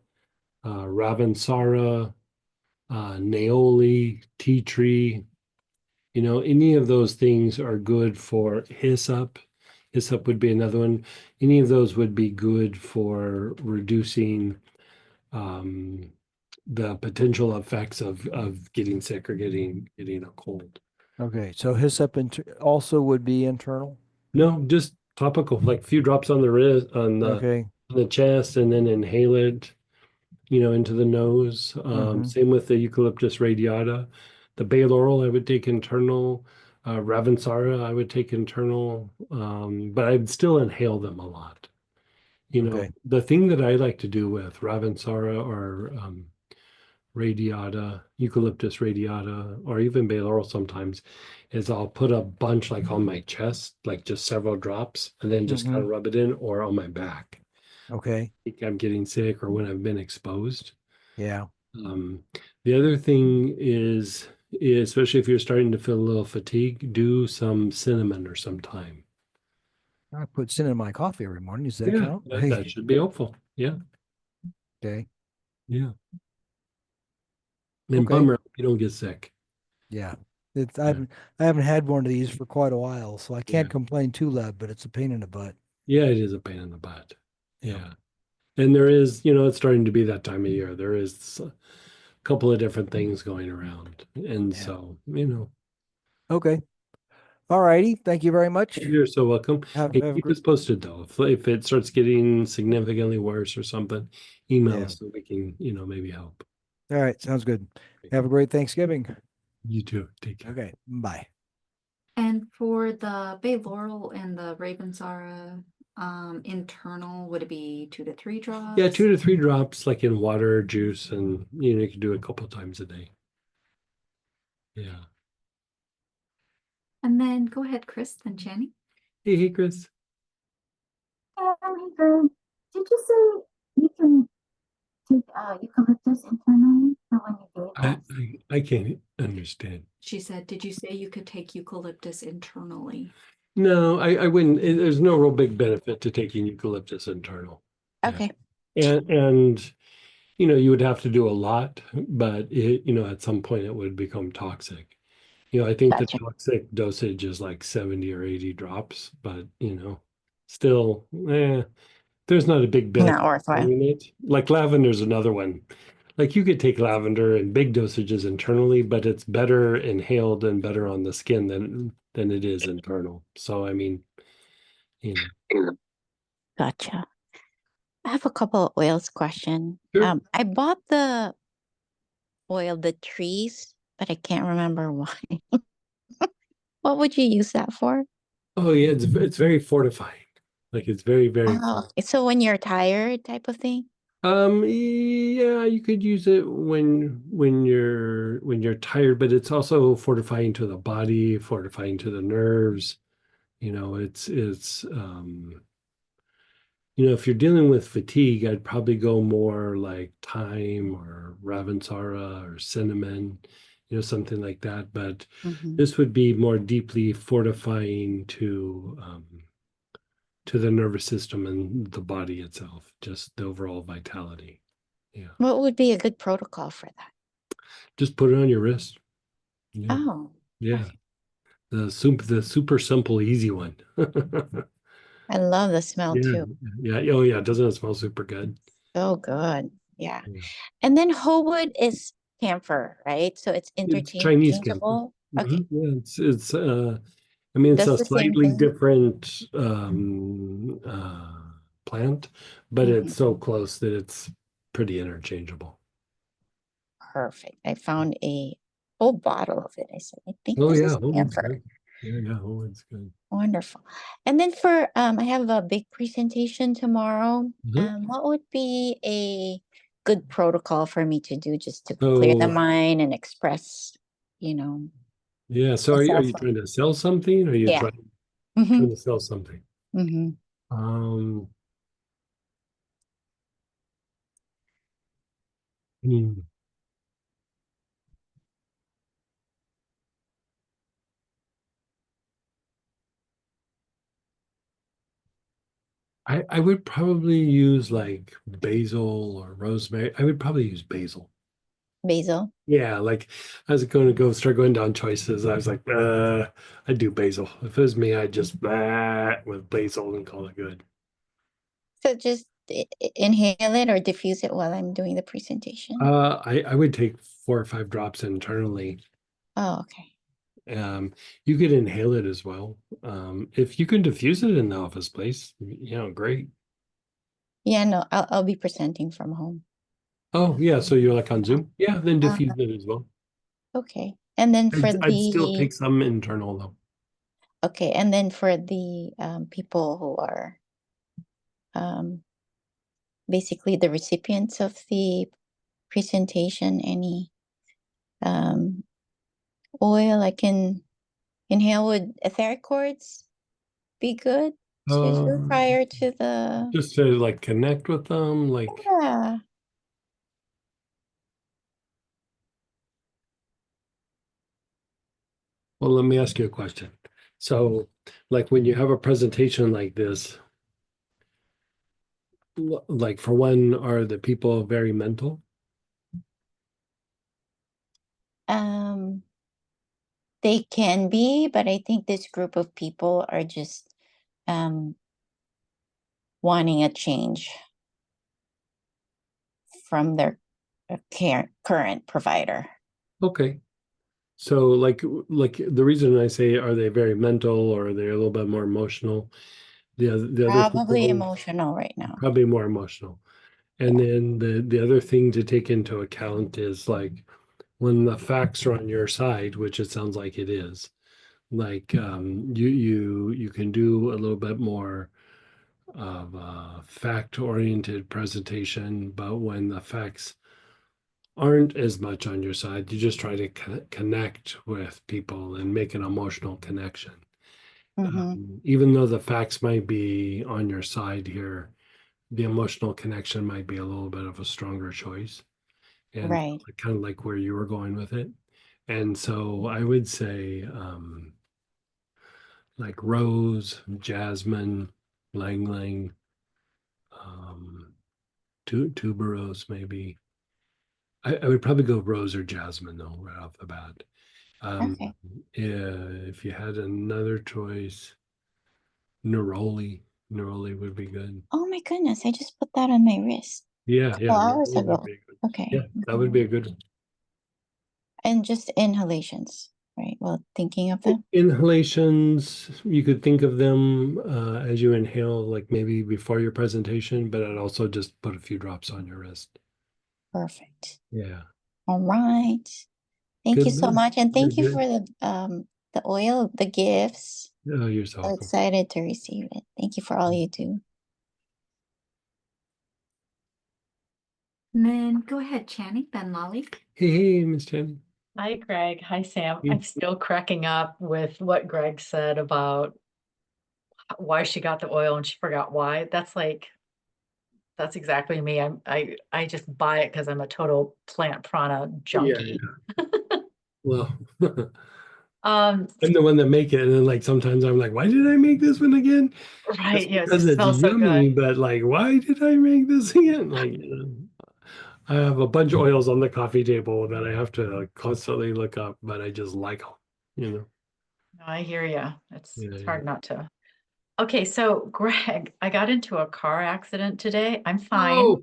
ravensara, neoli, tea tree, any of those things are good for hyssop. Hyssop would be another one. Any of those would be good for reducing the potential effects of getting sick or getting a cold. Okay. So hyssop also would be internal. No, just topical, like a few drops on the wrist, Okay. on the chest, and then inhale it, into the nose. Mhm. Same with the eucalyptus radiata. The bay laurel I would take internal. Ravensara I would take internal, but I would still inhale them a lot. Okay. The thing that I like to do with Ravensara or radiata, eucalyptus radiata, or even bay laurel sometimes, is I'll put a bunch like on my chest, like just several drops, and then just kind of Mhm. rub it in, or on my back. Okay. Think I'm getting sick or when I've been exposed. Yeah. The other thing is, especially if you're starting to feel a little fatigue, do some cinnamon or some thyme. I put cinnamon in my coffee every morning. Does that Yeah, count? that should be helpful. Yeah, Okay. yeah. And Okay. bummer if you don't get sick. Yeah. Yeah, I haven't had one of these for quite a while, so I yeah, can't complain too loud, but it's a pain in the butt. yeah. It is a pain in the butt. Yeah. Yeah, and there is, it's starting to be that time of year. There is a couple of different things going around, and Yeah. so Okay. All righty. Thank you very much. you're so welcome. Hey, Have a keep great. us posted though. If it starts getting significantly worse or something, email Yeah. us so we can, maybe help. All right. Sounds good. Have a great Thanksgiving. You too. Take care. Okay. Bye. And for the bay laurel and the ravensara, internal, would it be 2 to 3 drops? Yeah, 2 to 3 drops, like in water or juice, and you can do it a couple times a day. Yeah. And then go ahead, Chris, then Jenny. Hey, Chris. Did you say you can take eucalyptus internally for when you do I, it? I can't understand. She said, did you say you could take eucalyptus internally? No, I wouldn't. There's no real big benefit to taking eucalyptus internal. Yeah. Okay. And you would have to do a lot, but at some point it would become toxic. I think the Gotcha. toxic dosage is like 70 or 80 drops, but still, there's not a big benefit Not worthwhile. in it. Like lavender's another one. Like you could take lavender in big dosages internally, but it's better inhaled and better on the skin than it is internal. So I mean, Gotcha. I have a couple of oils question. Sure. I bought the oil, the trees, but I can't remember why. What would you use that for? Oh yeah, it's very fortifying. Like it's very, very Oh, so when you're tired type of thing? yeah, you could use it when you're tired, but it's also fortifying to the body, fortifying to the nerves. If you're dealing with fatigue, I'd probably go more like thyme or ravensara or cinnamon, something like that. But Mhm. this would be more deeply fortifying to the nervous system and the body itself, just the overall vitality. Yeah. What would be a good protocol for that? Just put it on your wrist. Yeah. Oh, Yeah. okay. The super simple, easy one. I love the smell Yeah. too. Yeah. Oh yeah. Doesn't it smell super good? So good. Yeah. Yeah. And then HoWood is camphor, right? So it's It's Chinese camphor. interchangeable. Okay. Yeah, it's I mean it's Does a the same slightly thing. different plant, but Mhm. it's so close that it's pretty interchangeable. Perfect. I found a whole bottle of it. I said, I think Oh this yeah, is HoWood's camphor. good. Yeah, HoWood's good. Wonderful. And then for I have a big presentation tomorrow. Mhm. What would be a good protocol for me to do just to clear the So mind and express, you know, yeah, so are you myself? trying to sell something or are you Yeah. trying Mm-hmm. to sell something? Mm-hmm. Um hmm. I would probably use like basil or rosemary. I would probably use basil. Basil. Yeah, like I was going to start going down choices. I was like, I'd do basil. If it was me, I'd just with basil and call it good. So just inhale it or diffuse it while I'm doing the presentation. I would take 4 or 5 drops internally. Oh, okay. You could inhale it as well. If you can diffuse it in the office place, great. Yeah, no, I'll be presenting from home. Oh yeah, so you're like on Zoom? Yeah, then Uh, diffuse it as well. okay. And then for I'd still the take some internal though. okay, and then for the people who are um basically the recipients of the presentation, any um oil I can inhale, would etheric cords be good to do Um, prior to the just to like connect with them, like. yeah. Well, let me ask you a question. So, like when you have a presentation like this, like for one, are the people very mental? Um they can be, but I think this group of people are just um wanting a change from their current provider. Okay. So like the reason I say are they very mental or are they a little bit more emotional? The other Probably people emotional right now. probably more emotional. And then the other thing to take into account is like when the facts are on your side, which it sounds like it is, like you can do a little bit more of a fact-oriented presentation, but when the facts aren't as much on your side. You just try to connect with people and make an emotional connection. Even though the facts might be on your side here, the emotional connection might be a little bit of a stronger choice. And Right. kind of like where you were going with it. And so I would say like rose, jasmine, lang lang, tuberose maybe. I would probably go rose or jasmine though, right off the bat. Okay. If you had another choice, neroli, neroli would be good. Oh my goodness, I just put that on my wrist Yeah, a yeah, couple hours neroli would ago. be good. Okay. Yeah, that would be a good one. And just inhalations, right? Well, thinking of them. Inhalations, you could think of them as you inhale, like maybe before your presentation, but I'd also just put a few drops on your wrist. Perfect. Yeah. All right. Thank you Good so luck. much. And thank You're you for the oil, the gifts. Oh, you're so So welcome. excited to receive it. Thank you for all you do. And then go ahead, Channing, then Lolly. Hey, Miss Jenny. Hi, Greg. Hi, Sam. Hey. I'm still cracking up with what Greg said about why she got the oil and she forgot why. That's exactly me. I just buy it because I'm a total plant prana junkie. Well, Um, I'm the one that make it, and then like sometimes I'm like, why did I make this one again? right. It's Yeah, it because just it's smells so yummy, good. but like, why did I make this again? Like, I have a bunch of oils on the coffee table that I have to like, constantly look up, but I just like them, you know. No, I hear you. It's Yeah, hard not to. Okay, so Greg, I got into a car accident today. I'm fine. Oh,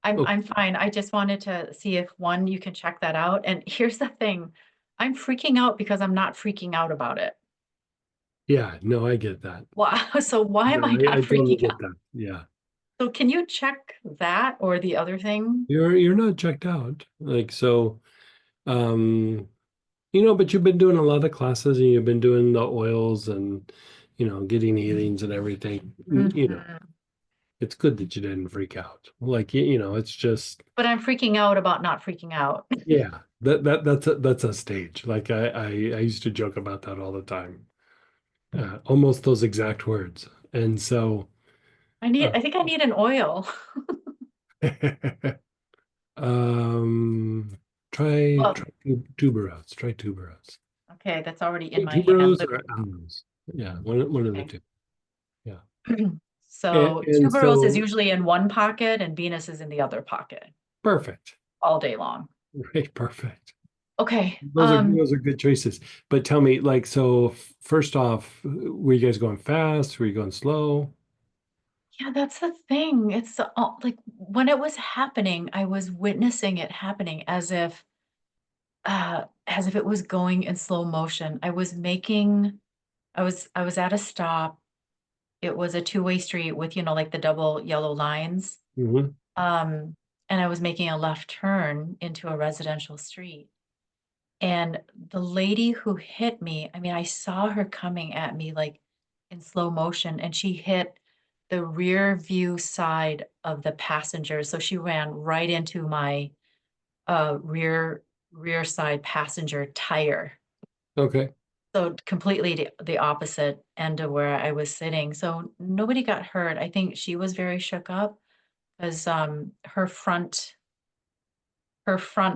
I'm fine. I just wanted to see if one, you can check that out. And here's the thing, I'm freaking out because I'm not freaking out about it. yeah, no, I get that. Wow. So why am No, I not I totally freaking get out? that. Yeah. So can you check that or the other thing? You're not checked out. Like so, um, but you've been doing a lot of classes and you've been doing the oils and getting healings and everything. Mhm. It's good that you didn't freak out. Like it's just But I'm freaking out about not freaking out. yeah, that's a stage. Like I used to joke about that all the time. Almost those exact words. And so I think I need an oil. um try Well, tuberose. Try tuberose. okay, that's already in my hand. Tuberose or aloes. Yeah, one of the Okay. two. Yeah. So And tuberose is so usually in one pocket and Venus is in the other pocket perfect. all day long. Right, perfect. Okay. Those are good choices. But tell me, like, so first off, were you guys going fast? Were you going slow? Yeah, that's the thing. It's like when it was happening, I was witnessing it happening as if it was going in slow motion. I was at a stop. It was a two-way street with, like the double yellow lines. Hmm. Um, and I was making a left turn into a residential street. And the lady who hit me, I mean, I saw her coming at me like in slow motion, and she hit the rear view side of the passenger. So she ran right into my rear side passenger tire. Okay. So completely the opposite end of where I was sitting. So nobody got hurt. I think she was very shook up because her front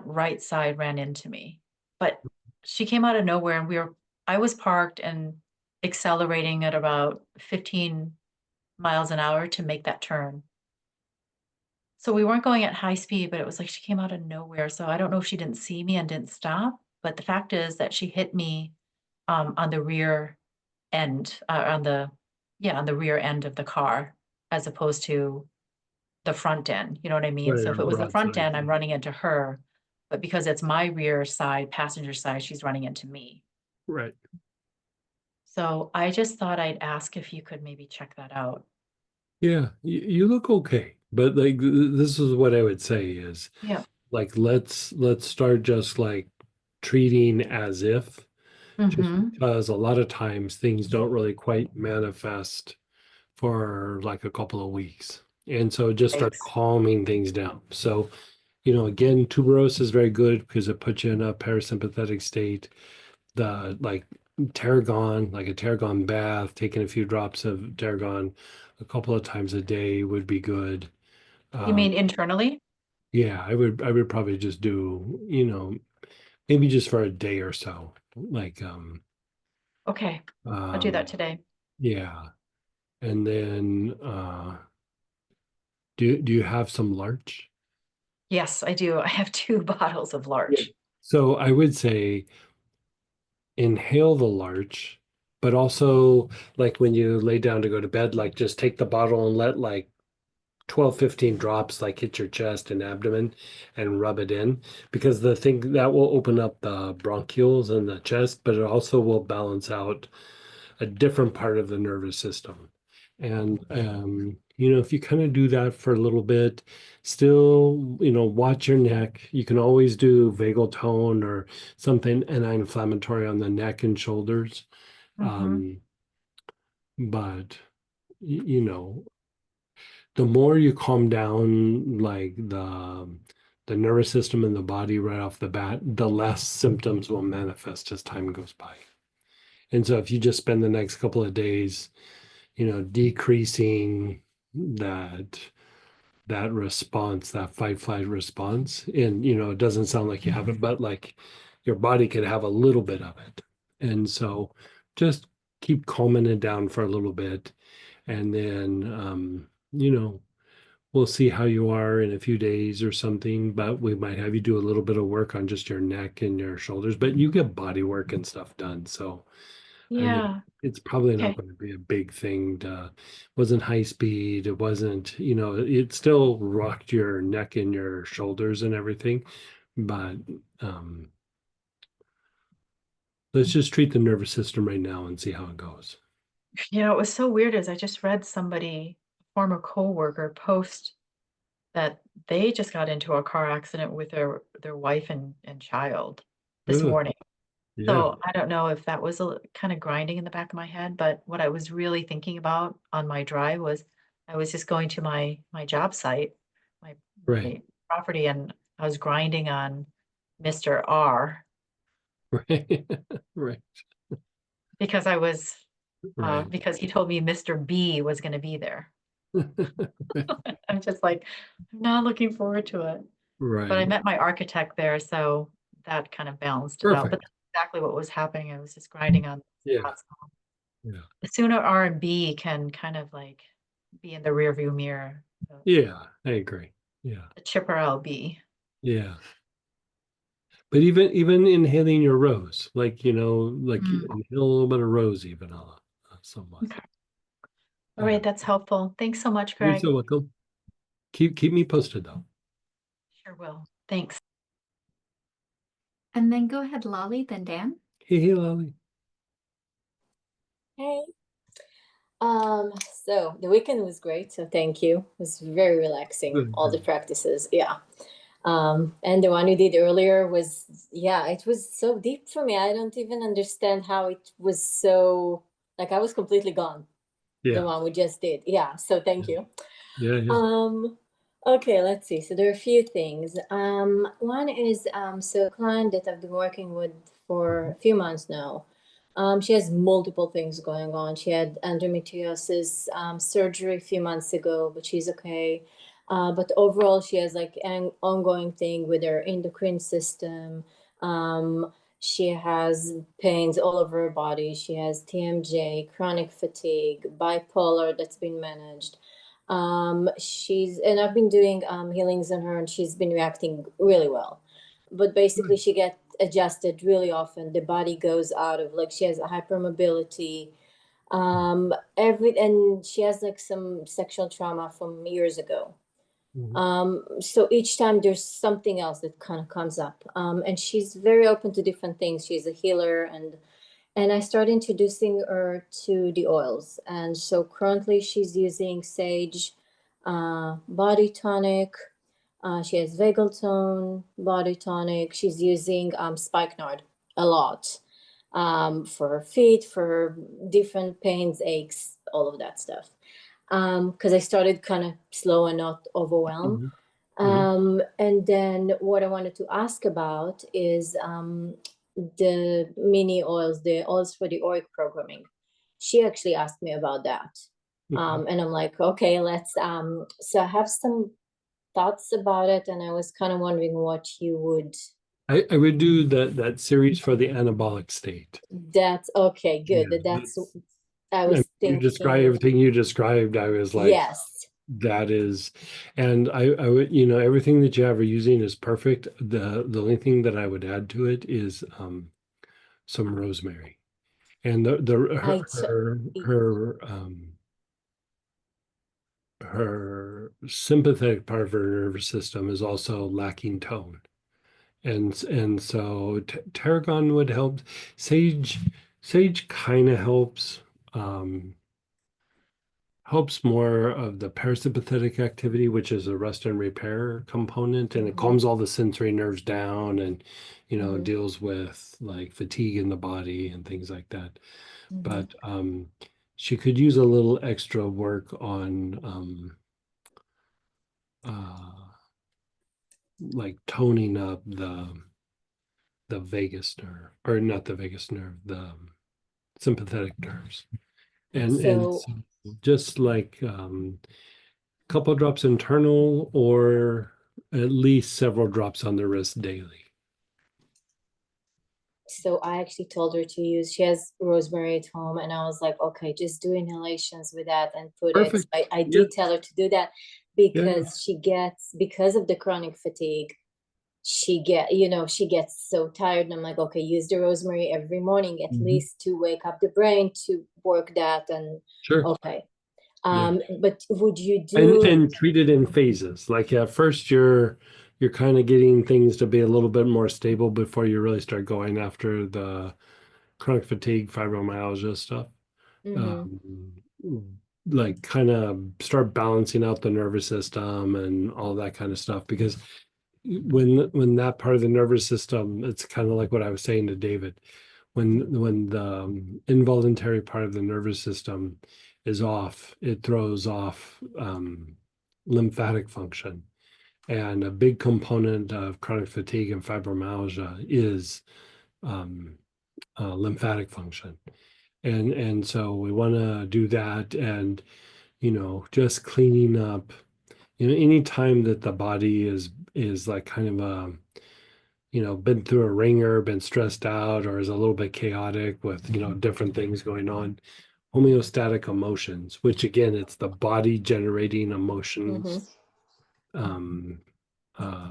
right side ran into me. But she came out of nowhere and I was parked and accelerating at about 15 miles an hour to make that turn. So we weren't going at high speed, but it was like she came out of nowhere. So I don't know if she didn't see me and didn't stop, but the fact is that she hit me on the rear end, on the rear end of the car, as opposed to the front end. You know what I mean? Right, So if or it was the front broadside. end, I'm running into her, but because it's my rear side, passenger side, she's running into me. Right. So I just thought I'd ask if you could maybe check that out. Yeah, you look okay. But like this is what I would say is Yeah. like let's start just like treating as if just Mm-hmm. because a lot of times things don't really quite manifest for like a couple of weeks. And so just start Right. calming things down. So again, tuberose is very good because it puts you in a parasympathetic state. The like tarragon, like a tarragon bath, taking a few drops of tarragon a couple of times a day would be good. You mean internally? Yeah, I would probably just do, maybe just for a day or so. Like Okay, I'll do that today. yeah. And then do you have some larch? Yes, I do. I have 2 bottles of larch. So I would say inhale the larch, but also like when you lay down to go to bed, like just take the bottle and let like 12, 15 drops like hit your chest and abdomen and rub it in, because the thing that will open up the bronchioles in the chest, but it also will balance out a different part of the nervous system. And if you kind of do that for a little bit, still, watch your neck. You can always do vagal tone or something anti-inflammatory on the neck and shoulders. Mhm. But the more you calm down like the nervous system and the body right off the bat, the less symptoms will manifest as time goes by. And so if you just spend the next couple of days, decreasing that response, that fight flight response, and it doesn't sound like you have it, but like your body could have a little bit of it. And so just keep calming it down for a little bit, and then we'll see how you are in a few days or something, but we might have you do a little bit of work on just your neck and your shoulders, but you get body work and stuff done. So I mean, Yeah. it's probably not Okay. going to be a big thing. Wasn't high speed. It wasn't, it still rocked your neck and your shoulders and everything. But let's just treat the nervous system right now and see how it goes. It was so weird is I just read somebody, a former coworker, post that they just got into a car accident with their wife and child this Ugh, morning. yeah. So I don't know if that was kind of grinding in the back of my head, but what I was really thinking about on my drive was I was just going to my job site, my Right. my property, and I was grinding on Mr. R Right. Right. because I was Right. because he told me Mr. B was going to be there. I'm just like, I'm not looking forward to it. But I Right. met my architect there, so that kind of balanced it out. But Perfect. that's exactly what was happening. I was just grinding on Yeah. that. Yeah. The sooner R and B can kind of like be in the rearview mirror, Yeah. I agree. Yeah. the chipper LB. Yeah. But even inhaling your rose, like like Mm, inhale a little bit of rose, even somewhat. okay. All Yeah. right, that's helpful. Thanks so much, You're Greg. so welcome. Keep me posted though. Sure will. Thanks. And then go ahead, Lolly, then Dan. Hey, Lolly. Hey. So the weekend was great, so thank you. It was very relaxing, Good, all the good. practices, yeah. And the one you did earlier was, yeah, it was so deep for me. I don't even understand how it was so, like I was completely gone, the Yeah. one we just did. Yeah, so thank you. Yeah. Yeah. Okay, let's see. So there are a few things. One is so a client that I've been working with for a few months now. She has multiple things going on. She had endometriosis surgery a few months ago, but she's okay. But overall, she has like an ongoing thing with her endocrine system. She has pains all over her body. She has TMJ, chronic fatigue, bipolar that's been managed. And I've been doing healings on her, and she's been reacting really well. But basically, Good. she gets adjusted really often. The body goes out of like she has a hypermobility. And she has like some sexual trauma from years ago. So each time there's something else that kind of comes up. And she's very open to different things. She's a healer, and I started introducing her to the oils. And so currently she's using sage body tonic. She has vagal tone, body tonic. She's using spikenard a lot for her feet, for her different pains, aches, all of that stuff. Because I started kind of slow and not overwhelmed. Mhm. And then what I wanted to ask about is the mini oils, the oils for the Auric programming. She actually asked me about that. And I'm like, okay, let's so I have some thoughts about it, and I was kind of wondering what you would. I would do that series for the anabolic state. That's okay, good. Yeah, That's that's- I was You describe thinking. everything you described. I was like, Yes. that is, and I would, you know, everything that you have are using is perfect. The only thing that I would add to it is some rosemary, and her sympathetic part of her nervous system is also lacking tone, and so tarragon would help. Sage kind of helps. Helps more of the parasympathetic activity, which is a rest and repair component, and it calms all the sensory nerves down, and you know, deals with like fatigue in the body and things like that. But she could use a little extra work on like toning up the vagus nerve, or not the vagus nerve, the sympathetic nerves. And So so just like couple drops internal, or at least several drops on the wrist daily. so I actually told her to use, she has rosemary at home, and I was like, okay, just do inhalations with that and put Perfect. it. I Yeah. did tell her to do that because she gets, because of the chronic fatigue, she gets so tired, and I'm like, okay, use the rosemary every morning at least to wake up the brain to work that. And Sure. okay. But would you do and treat it in phases? Like at first you're kind of getting things to be a little bit more stable before you really start going after the chronic fatigue, fibromyalgia stuff. Like kind of start balancing out the nervous system and all that kind of stuff, because when that part of the nervous system, it's kind of like what I was saying to David, when the involuntary part of the nervous system is off, it throws off lymphatic function. And a big component of chronic fatigue and fibromyalgia is lymphatic function. And so we want to do that, and you know, just cleaning up, you know, any time that the body is like kind of a, you know, been through a ringer, been stressed out, or is a little bit chaotic with, you know, different things going on. Homeostatic emotions, which again, it's the body generating emotions.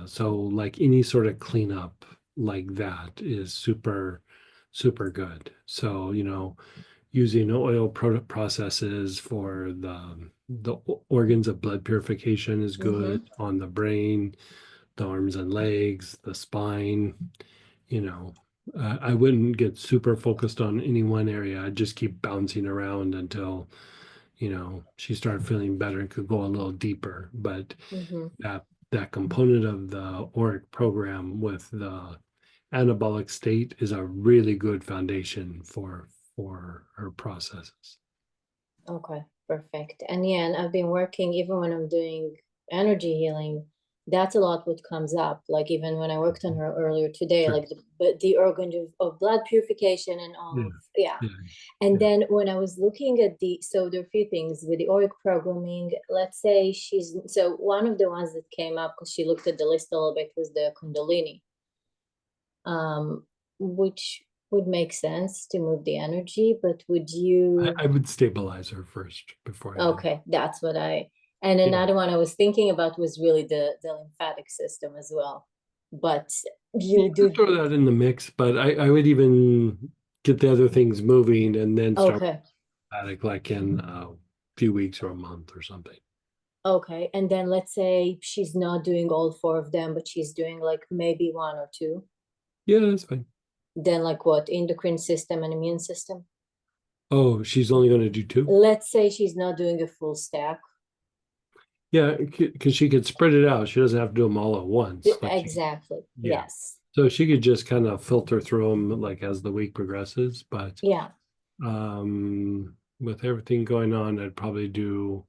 So like any sort of cleanup like that is super, super good. So, you know, using oil processes for the organs of blood purification is good, on the brain, the arms and legs, the spine. You know, I wouldn't get super focused on any one area. I'd just keep bouncing around until, you know, she started feeling better and could go a little deeper. But that component of the Auric program with the anabolic state is a really good foundation for her processes. Okay, perfect. And yeah, and I've been working, even when I'm doing energy healing, that's a lot what comes up. Like even when I worked on her earlier today, Sure. like the organ of blood purification and all of, Yeah. And then when I was looking at so there are a few things with the Auric programming. Let's say so one of the ones that came up, because she looked at the list a little bit, was the Kundalini, which would make sense to move the energy, but would you? I would stabilize her first before I did. Okay, that's what and another one I was thinking about was really the lymphatic system as well. But you You could throw that in the mix, but I would even get the other things moving and then start okay. lymphatic, like in a few weeks or a month or something. Okay, and then let's say she's not doing all four of them, but she's doing like maybe one or two. Yeah, that's fine. Then like what, endocrine system and immune system? Oh, she's only going to do two? Let's say she's not doing a full stack. Yeah, because she could spread it out. She doesn't have to do them all at once. Exactly. Yeah. Yes. So she could just kind of filter through them like as the week progresses. But yeah, with everything going on, I'd probably do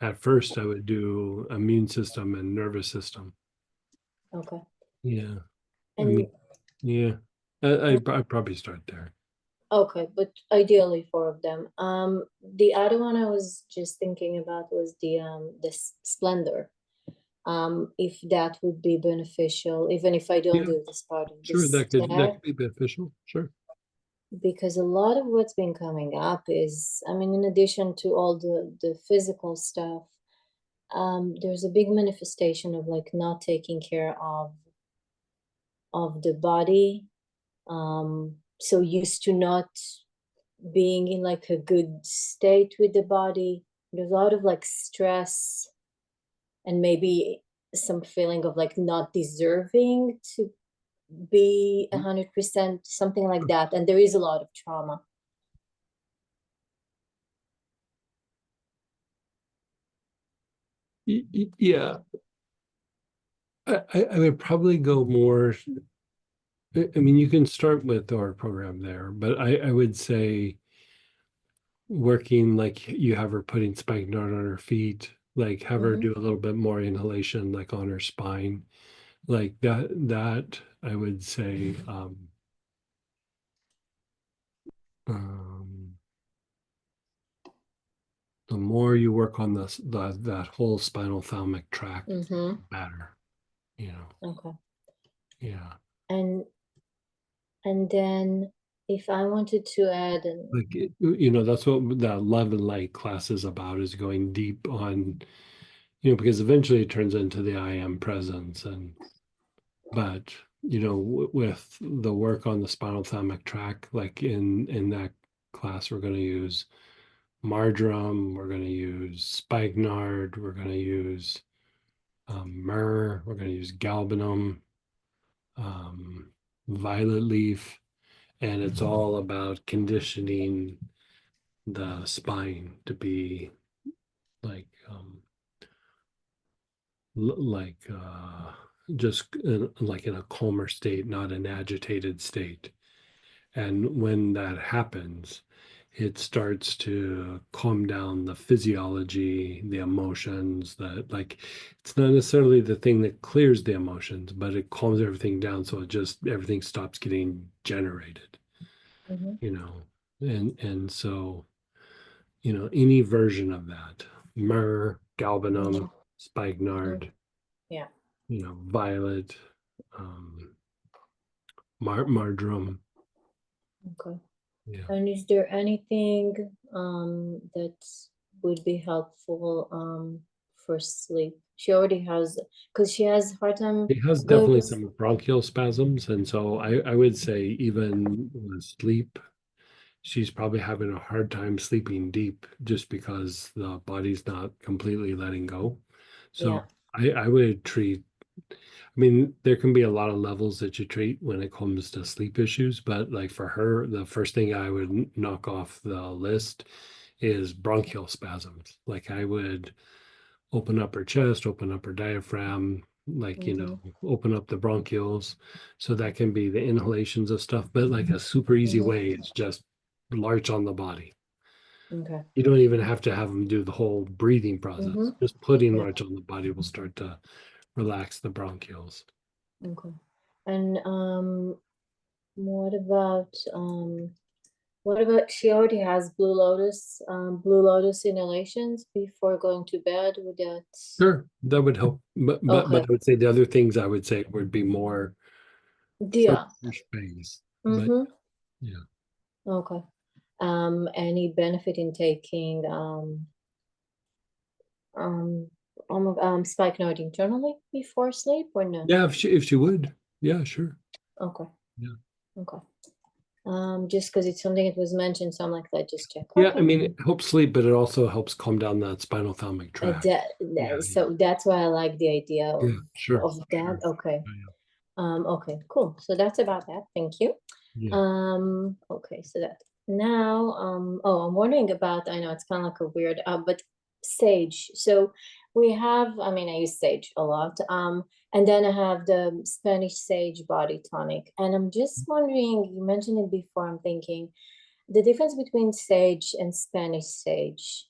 at first I would do immune system and nervous system. Okay. Yeah. I And mean, yeah. I'd probably start there. okay, but ideally four of them. The other one I was just thinking about was the Splendor. If that would be beneficial, even if I don't Yeah. do this part of Sure, this that could step, be beneficial. Sure. because a lot of what's been coming up is, I mean, in addition to all the physical stuff, there's a big manifestation of like not taking care of the body. So used to not being in like a good state with the body. There's a lot of like stress and maybe some feeling of like not deserving to be 100%, something like that. And there is a lot of trauma. Yeah. I would probably go more. I mean, you can start with our program there, but I would say working like you have her putting spikenard on her feet, like have her do a little bit more inhalation, like on her spine, like that I would say um, the more you work on that whole spinal thalamic tract, the better, you know. Okay. Yeah. And then if I wanted to add Like, you know, that's what that love and light class is about, is going deep on, you know, because eventually it turns into the I am presence. But you know, with the work on the spinal thalamic tract, like in that class, we're going to use marjoram, we're going to use spikenard, we're going to use myrrh, we're going to use galbanum, violet leaf, and it's all about conditioning the spine to be like like just like in a calmer state, not an agitated state. And when that happens, it starts to calm down the physiology, the emotions, that like it's not necessarily the thing that clears the emotions, but it calms everything down, so it just everything stops getting generated, you know. And so, you know, any version of that, myrrh, galbanum, spikenard, yeah. you know, violet, marjoram. Okay. Yeah. And is there anything that would be helpful for sleep? She already has, because she has a hard time It has going definitely to some bronchial spasms, and so I would say even with sleep, she's probably having a hard time sleeping deep just because the body's not completely letting go. yeah. So I would treat, I mean, there can be a lot of levels that you treat when it comes to sleep issues, but like for her, the first thing I would knock off the list is bronchial spasms. Like I would open up her chest, open up her diaphragm, like, you know, open up the bronchioles. So that can be the inhalations of stuff, but like a super easy way is just larch on the body. Okay. You don't even have to have them do the whole breathing process. Just putting Yeah. larch on the body will start to relax the bronchioles. Okay. And what about she already has blue lotus inhalations before going to bed? Would that Sure, that would help. But okay. I would say the other things I would say would be more from Yeah. your space. But yeah. Okay. Any benefit in taking spikenard internally before sleep or no? Yeah, if she would. Yeah, sure. Okay. Yeah. Okay. Just because it's something that was mentioned, so I'm like, let's just check. Yeah, Okay. I mean, it helps sleep, but it also helps calm down that spinal thalamic tract. Yeah, So that's why I like the idea of, yeah, sure. of that. Sure. Okay. Yeah, Okay, cool. So that's about that. Thank you. yeah. Okay, so that now, oh, I'm wondering about, I know it's kind of like a weird, but sage. So we have, I mean, I use sage a lot. And then I have the Spanish sage body tonic. And I'm just wondering, you mentioned it before, I'm thinking the difference between sage and Spanish sage.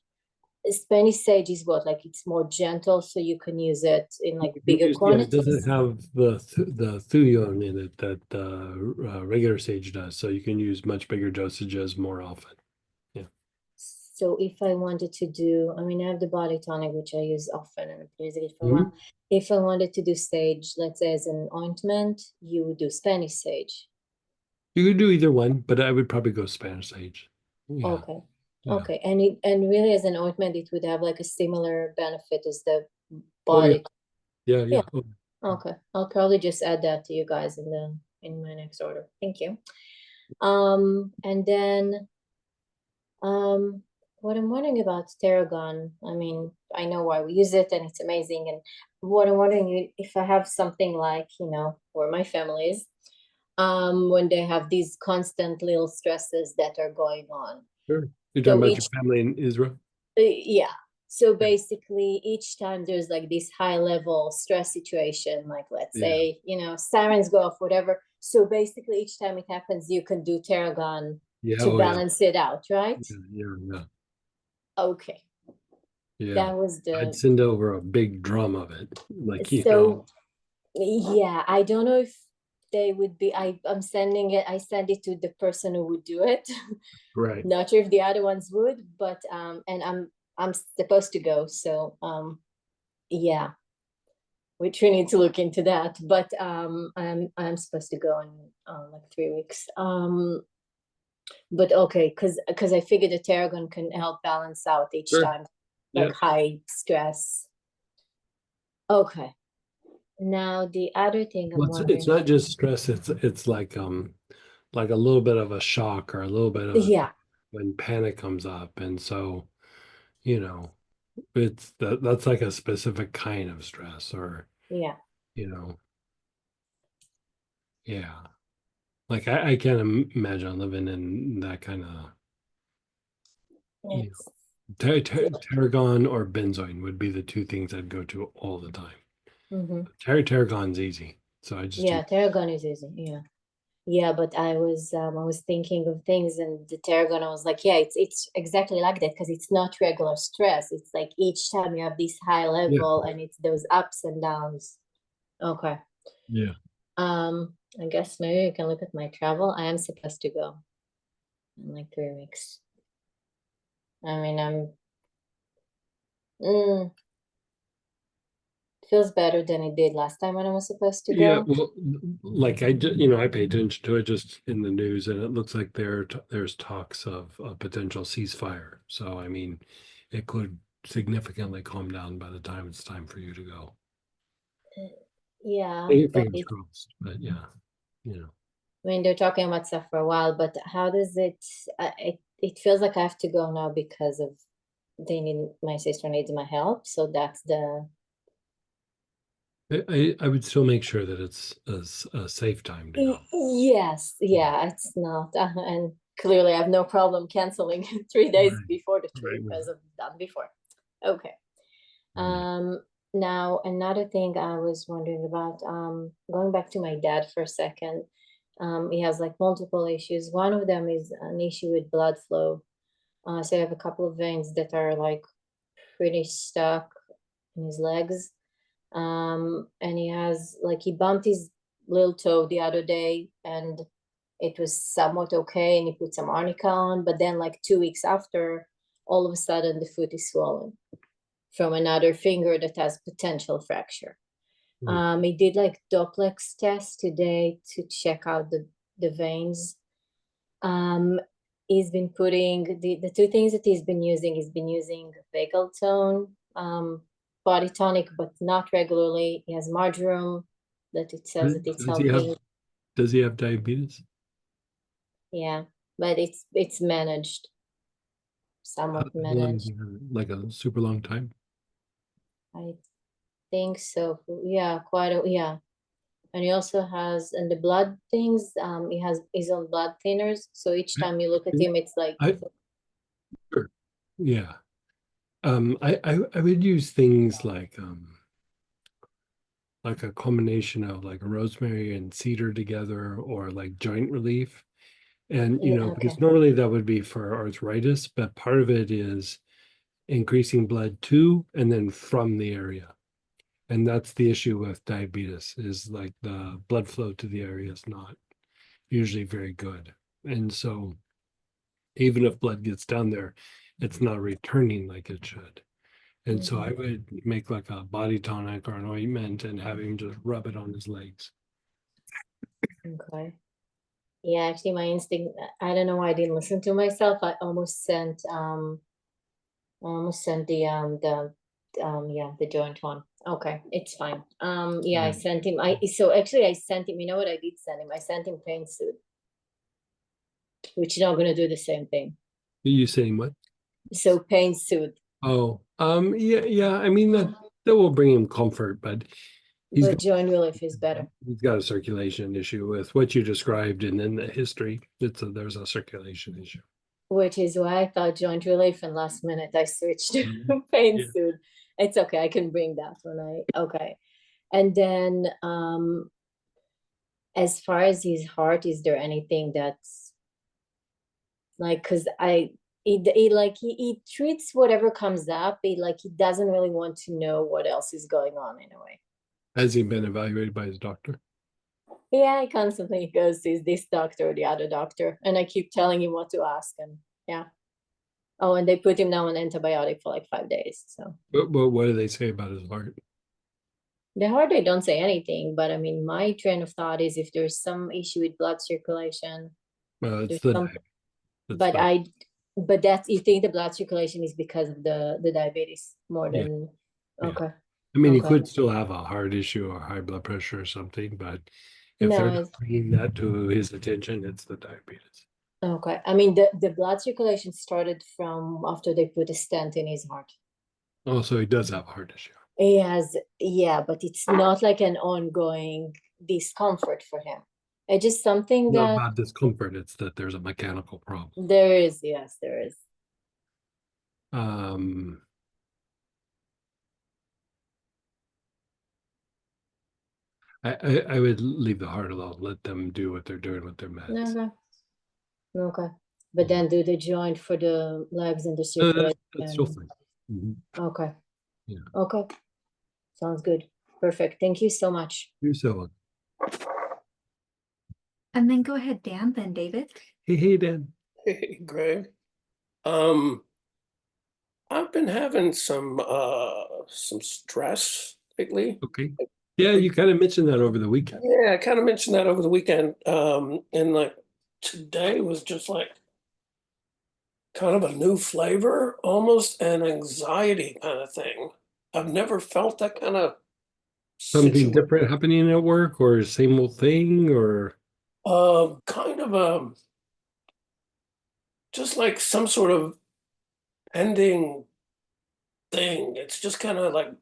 Spanish sage is what, like it's more gentle, so you can use it in like You can bigger use- yeah, it quantities. doesn't have the thuyon in it that regular sage does, so you can use much bigger dosages more often. So if I wanted to do, I mean, I have the body tonic, which I use often and I've been using it for a Mhm. while. If I wanted to do sage, let's say as an ointment, you would do Spanish sage. You could do either one, but I would probably go Spanish sage. Yeah. Okay. Yeah. Okay. And really as an ointment, it would have like a similar benefit as the Oh, yeah. body. Yeah, yeah. Yeah. Okay. I'll probably just add that to you guys in my next order. Thank you. And then what I'm wondering about Tarragon, I mean, I know why we use it and it's amazing. And what I'm wondering if I have something like, you know, where my family is, when they have these constant little stresses that are going on. Sure. You're So talking about each, your family in Israel? yeah. So basically, each time there's like this high level stress situation, like let's Yeah. say, you know, sirens go off, whatever. So basically, each time it happens, you can do Tarragon Yeah, to oh, yeah. balance it out, right? Yeah. Okay. Yeah. That was I'd the send over a big drum of it. Like, you so know. yeah, I don't know if they would be I'm sending it, I send it to the person who would do it. Right. Not sure if the other ones would, but and I'm supposed to go, so yeah, which we need to look into that. But I'm supposed to go in like 3 weeks. But okay, because I figured the Tarragon can help balance out each Sure. time, like Yeah. high stress. Okay. Now the other thing I'm Well, wondering. it's not just stress, it's like a little bit of a shock or a little bit of Yeah. when panic comes up. And so, you know, it's that's like a specific kind of stress or, Yeah. you know, yeah. Like I can't imagine living in that kind of, you It's, know, tarragon or benzoin would be the two things I'd go to all the time. mhm. Tarragon's easy. So I just Yeah, Tarragon is easy. Yeah. Yeah, but I was thinking of things and the Tarragon, I was like, yeah, it's exactly like that because it's not regular stress. It's like each time you have this high level and it's those ups and downs. Okay. yeah. I guess maybe we can look at my travel. I am supposed to go in like 3 weeks. I mean, feels better than it did last time when I was supposed to Yeah, go. well, like I pay attention to it just in the news, and it looks like there's talks of a potential ceasefire. So, I mean, it could significantly calm down by the time it's time for you to go. Yeah, but Fingers crossed, but yeah, you know. I mean, they're talking about stuff for a while, but how does it, it feels like I have to go now because of my sister needs my help. So that's the, I would still make sure that it's a safe time to go. yes, yeah, it's not. And clearly I have no problem canceling 3 days Right. before the trip Right. as I've done before. Okay. Right. Now another thing I was wondering about, going back to my dad for a second. He has like multiple issues. One of them is an issue with blood flow. So I have a couple of veins that are like pretty stuck in his legs. And he bumped his little toe the other day and it was somewhat okay and he put some arnica on, but then like 2 weeks after, all of a sudden the foot is swollen from another finger that has potential fracture. He did like Dopplex test today to check out the veins. He's been putting the two things that he's been using vagal tone, body tonic, but not regularly. He has marjoram that it says that it's helping. Does he have diabetes? Yeah, but it's managed, somewhat How long managed. has he had it? Like a super long time? I think so. Yeah, yeah. And he also has, and the blood things, he's on blood thinners. So each time you look at him, it's like, Sure. Yeah. I would use things like a combination of like rosemary and cedar together or like joint relief. And, yeah, because normally that would be for arthritis, but part of it is increasing blood to and then from the area. And that's the issue with diabetes, is like the blood flow to the area is not usually very good. And so even if blood gets down there, it's not returning like it should. And so I would make like a body tonic or an ointment and have him just rub it on his legs. Okay. Yeah, actually my instinct, I don't know why I didn't listen to myself. I almost sent the joint one. Okay, it's fine. Yeah, I sent him. I sent him, you know what I did send him? I sent him pain suit, which is not gonna do the same thing. You saying what? So pain suit. Oh, yeah. I mean that will bring him comfort, but But joint relief is better. he's got a circulation issue with what you described, and in the history, there's a circulation issue. Which is why I thought joint relief, and last minute I switched to pain suit. It's okay, I can bring that when okay. And then as far as his heart, is there anything that's like, because he treats whatever comes up, he doesn't really want to know what else is going on in a way. Has he been evaluated by his doctor? Yeah, he constantly goes to this doctor or the other doctor, and I keep telling him what to ask, and yeah. Oh, and they put him now on antibiotic for like 5 days. So But what do they say about his heart? the heart, they don't say anything, but I mean, my train of thought is if there's some issue with blood circulation, Well, it's there's but that's, you think the blood circulation is because of the diabetes more than okay. I mean, he Okay. could still have a heart issue or high blood pressure or something, but if they're not bringing that to his attention, it's the diabetes. Okay. I mean, the blood circulation started from after they put a stent in his heart. Oh, so he does have a heart issue. He has, yeah, but it's not like an ongoing discomfort for him. It's just something Not that about discomfort, it's that there's a mechanical problem. there is, yes, there is. I would leave the heart alone, let them do what they're doing with their meds. Okay. Okay. But then do the joint for the legs and the circulation. That's still fine. Mhm. Okay. Yeah. Okay. Sounds good. Perfect. Thank you so much. You're so welcome. And then go ahead, Dan, then David. Hey, Dan. Hey, Greg. I've been having some stress lately. Okay. Yeah, you kind of mentioned that over the weekend. Yeah, I kind of mentioned that over the weekend. And like today was just like kind of a new flavor, almost an anxiety kind of thing. I've never felt that kind of Something different happening at work, or same old thing, or kind of just like some sort of ending thing. It's just kind of like,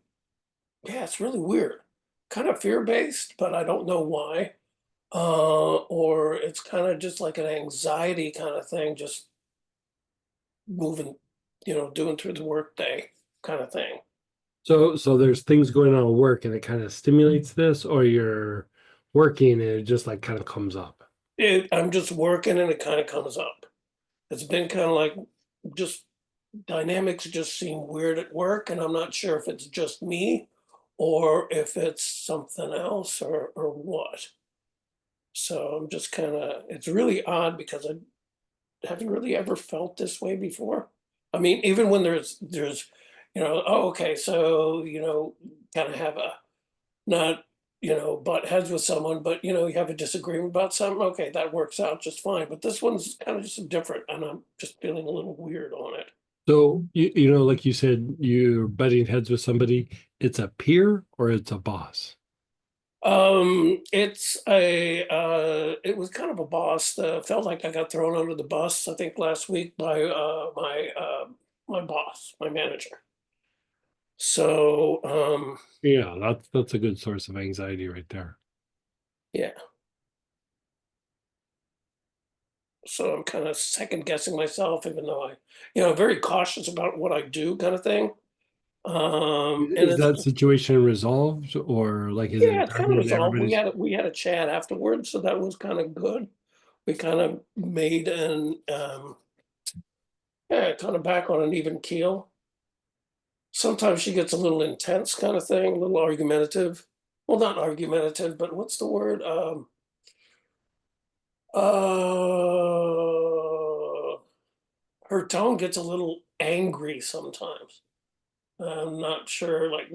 yeah, it's really weird. Kind of fear-based, but I don't know why. Or it's kind of just like an anxiety kind of thing, just moving, doing through the workday kind of thing. so there's things going on at work and it kind of stimulates this, or you're working and it just like kind of comes up. I'm just working and it kind of comes up. It's been kind of like just dynamics just seem weird at work, and I'm not sure if it's just me or if it's something else or what. So I'm just kind of, it's really odd because I haven't really ever felt this way before. I mean, even when there's, oh, okay, so, kind of have a, not, butt heads with someone, but, you have a disagreement about something. Okay, that works out just fine. But this one's kind of just different, and I'm just feeling a little weird on it. So, like you said, you're butting heads with somebody. It's a peer or it's a boss? It was kind of a boss. Felt like I got thrown under the bus, I think last week by my boss, my manager. So yeah, that's a good source of anxiety right there. Yeah. So I'm kind of second guessing myself, even though I'm very cautious about what I do, kind of thing. And Is that situation resolved, or like is yeah, it it's kind of resolved. We everybody's- had a chat afterwards, so that was kind of good. We kind of made an kind of back on an even keel. sometimes she gets a little intense kind of thing, a little argumentative. Well, not argumentative, but what's the word? Her tone gets a little angry sometimes. I'm not sure, like,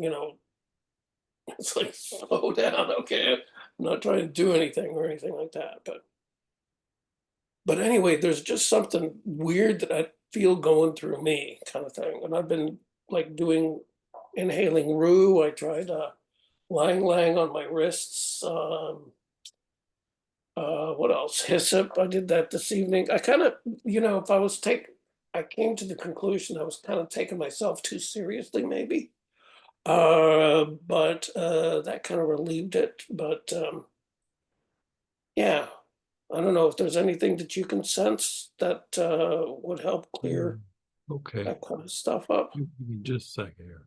it's like, slow down, okay? I'm not trying to do anything or anything like that, but anyway, there's just something weird that I feel going through me, kind of thing. And I've been like doing inhaling rue. I tried lang on my wrists. What else? Hyssop. I did that this evening. I kind of, if I came to the conclusion I was kind of taking myself too seriously, maybe. But that kind of relieved it. But yeah, I don't know if there's anything that you can sense that would help clear Okay. that kind of stuff up. Give me just a second here.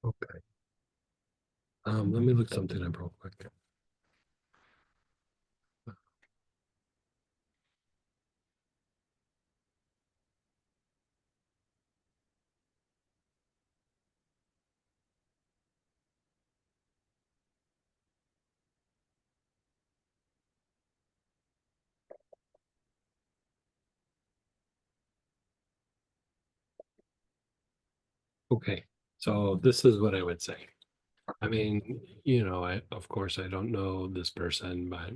Okay. Let me look something up real quick. Okay, so this is what I would say. I mean, of course I don't know this person, but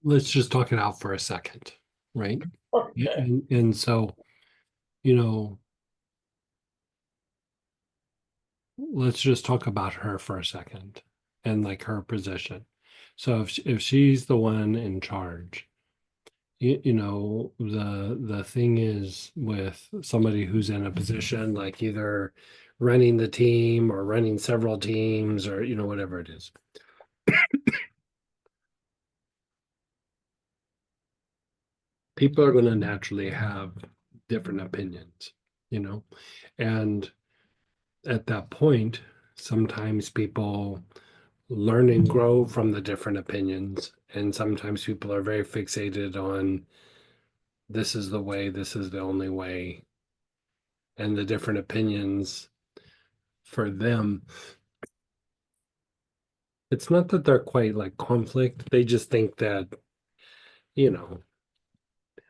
let's just talk it out for a second, right? Okay. And so, you know, let's just talk about her for a second and like her position. So if she's the one in charge, the thing is with somebody who's in a position like either running the team or running several teams or whatever it is. People are going to naturally have different opinions, and at that point, sometimes people learn and grow from the different opinions, and sometimes people are very fixated on this is the way, this is the only way, and the different opinions for them. It's not that they're quite like conflict, they just think that,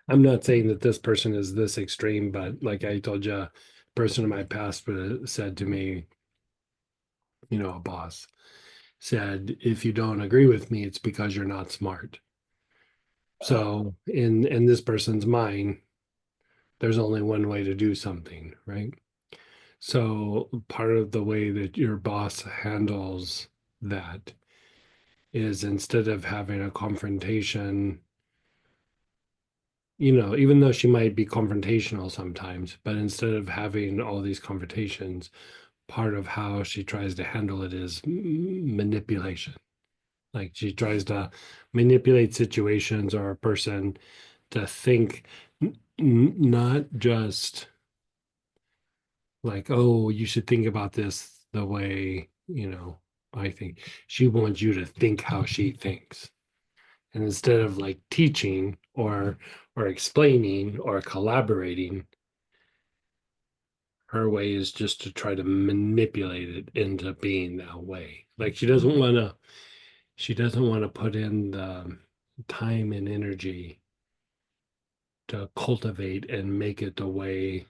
I'm not saying that this person is this extreme, but like I told you, a person in my past said to me, a boss said, if you don't agree with me, it's because you're not smart. So in this person's mind, there's only one way to do something, right? So part of the way that your boss handles that is instead of having a confrontation, even though she might be confrontational sometimes, but instead of having all these confrontations, part of how she tries to handle it is manipulation. Like she tries to manipulate situations or a person to think not just like, oh, you should think about this the way, I think. She wants you to think how she thinks. And instead of like teaching or explaining or collaborating, her way is just to try to manipulate it into being that way. Like she doesn't want to put in the time and energy to cultivate and make it the way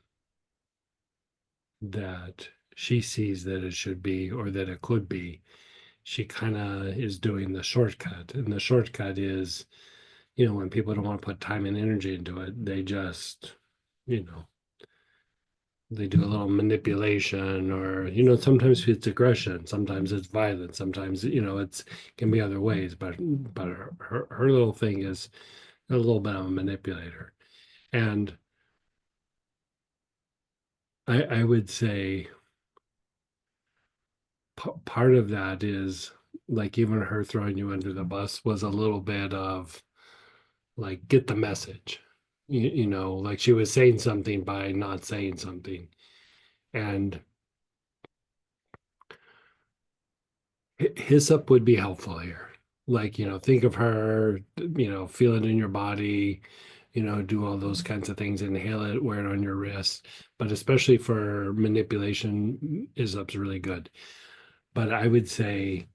that she sees that it should be or that it could be. She kind of is doing the shortcut, and the shortcut is, when people don't want to put time and energy into it, they just, they do a little manipulation, or sometimes it's aggression, sometimes it's violence, sometimes it's can be other ways, but her little thing is a little bit of a manipulator. And I would say part of that is, like, even her throwing you under the bus was a little bit of like, get the message, like she was saying something by not saying something. And hyssop would be helpful here. Like, think of her, feel it in your body, do all those kinds of things, inhale it, wear it on your wrist. But especially for manipulation, hyssop's really good. But I would say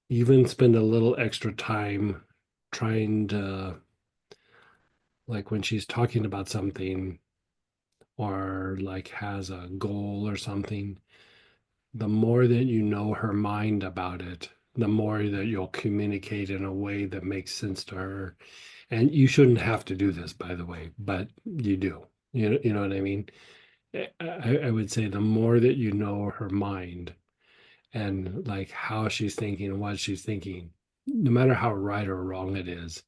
even spend a little extra time trying to, like, when she's talking about something or like has a goal or something, the more that you know her mind about it, the more that you'll communicate in a way that makes sense to her. And you shouldn't have to do this, by the way, but you do. You know what I mean? I would say the more that you know her mind and like how she's thinking and what she's thinking, no matter how right or wrong it is,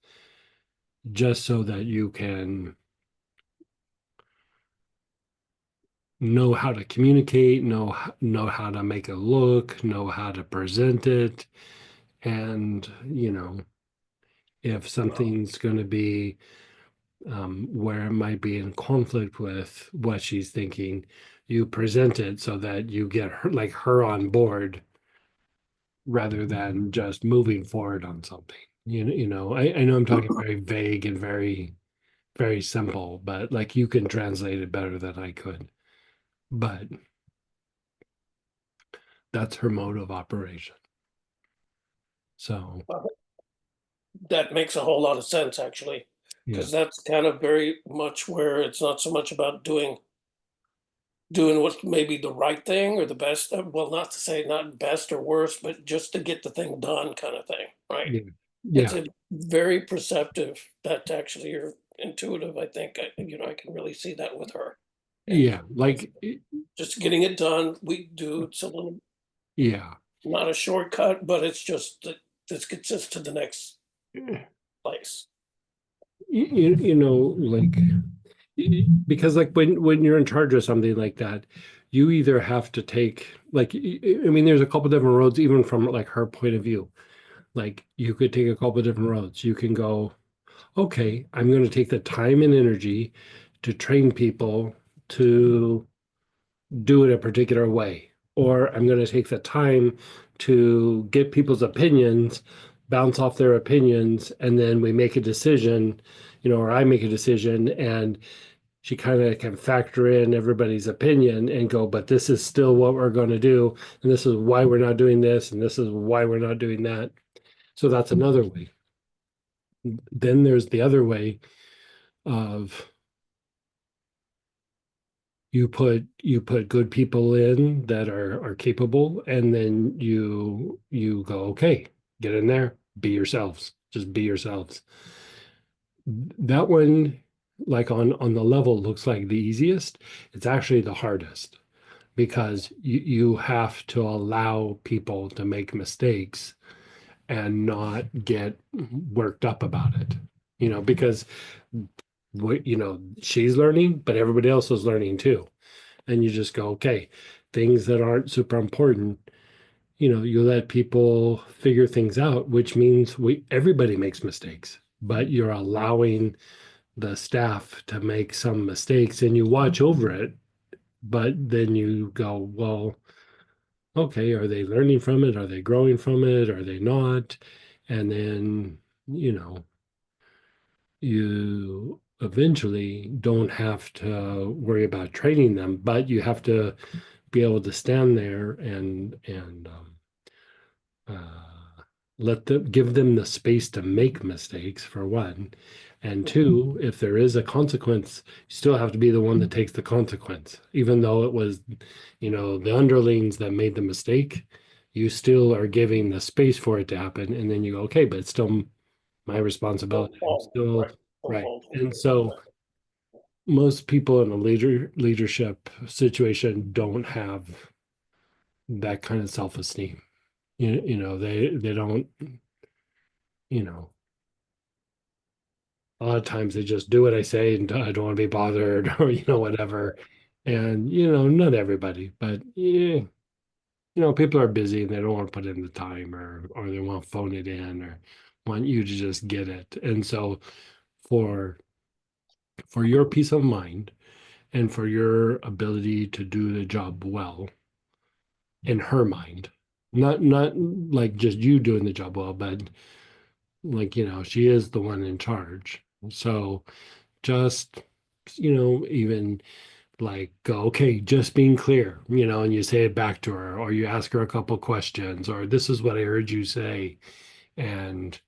just so that you can know how to communicate, know how to make it look, know how to present it. And if something's going to be where it might be in conflict with what she's thinking, you present it so that you get her on board rather than just moving forward on something. I know I'm talking very vague and very, very simple, but like you can translate it better than I could. But that's her mode of operation. So That makes a whole lot of sense, actually, because that's kind of very much where it's not so much about doing what's maybe the right thing or the best. Well, not to say not best or worst, but just to get the thing done, kind of thing, right? It's a very perceptive. That actually you're intuitive. I think I can really see that with her. And like just getting it done. We do. It's a little not a shortcut, but it's just that this gets us to the next place. Like, because like when you're in charge of something like that, you either have to take, like, I mean, there's a couple different roads, even from like her point of view. Like, you could take a couple different roads. You can go, okay, I'm going to take the time and energy to train people to do it a particular way, or I'm going to take the time to get people's opinions, bounce off their opinions, and then we make a decision, or I make a decision, and she kind of can factor in everybody's opinion and go, but this is still what we're going to do, and this is why we're not doing this, and this is why we're not doing that. So that's another way. Then there's the other way of you put good people in that are capable, and then you go, okay, get in there, be yourselves, just be yourselves. That one, like on the level, looks like the easiest. It's actually the hardest, because you have to allow people to make mistakes and not get worked up about it, because she's learning, but everybody else is learning too. And you just go, okay, things that aren't super important, you let people figure things out, which means everybody makes mistakes, but you're allowing the staff to make some mistakes and you watch over it. But then you go, well, okay, are they learning from it? Are they growing from it? Are they not? And then, you eventually don't have to worry about training them, but you have to be able to stand there and let them give them the space to make mistakes for one. And two, if there is a consequence, you still have to be the one that takes the consequence. Even though it was, the underlings that made the mistake, you still are giving the space for it to happen. And then you go, okay, but it's still my responsibility. I'm still right. And so most people in a leadership situation don't have that kind of self-esteem. They don't, a lot of times they just do what I say and I don't want to be bothered or, whatever. And, not everybody, but yeah, people are busy and they don't want to put in the time or they want to phone it in or want you to just get it. And so for your peace of mind and for your ability to do the job well in her mind, not like just you doing the job well, but like, she is the one in charge. So just, even like go, okay, just being clear, and you say it back to her, or you ask her a couple questions, or this is what I heard you say. And,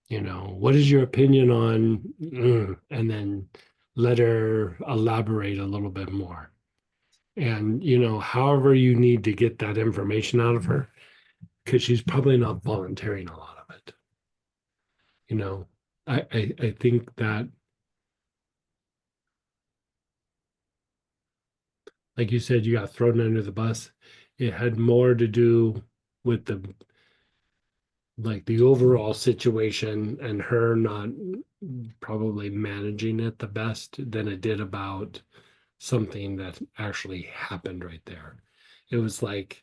what is your opinion on, and then let her elaborate a little bit more. And, however you need to get that information out of her, because she's probably not volunteering a lot of it. I think that, like you said, you got thrown under the bus. It had more to do with the overall situation and her not probably managing it the best than it did about something that actually happened right there. It was like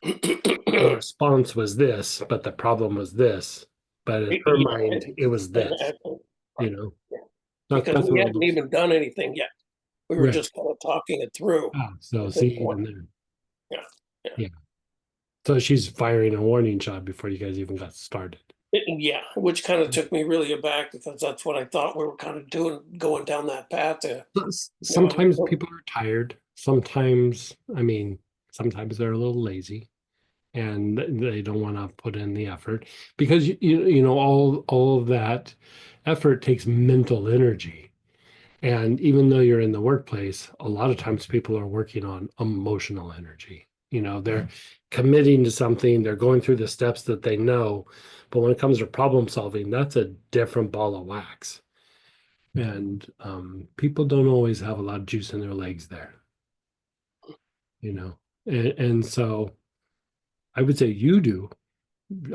the response was this, but the problem was this. But in her mind, it was this. Because That's we what hadn't even done anything yet. We were Right. just kind of talking it through. So at this see, even point. there. Yeah. So she's firing a warning shot before you guys even got started. Yeah, which kind of took me really aback because that's what I thought we were kind of going down that path. Sometimes people are tired. Sometimes they're a little lazy and they don't want to put in the effort because all of that effort takes mental energy. And even though you're in the workplace, a lot of times people are working on emotional energy. They're committing to something, they're going through the steps that they know. But when it comes to problem solving, that's a different ball of wax. And people don't always have a lot of juice in their legs there. And so I would say you do.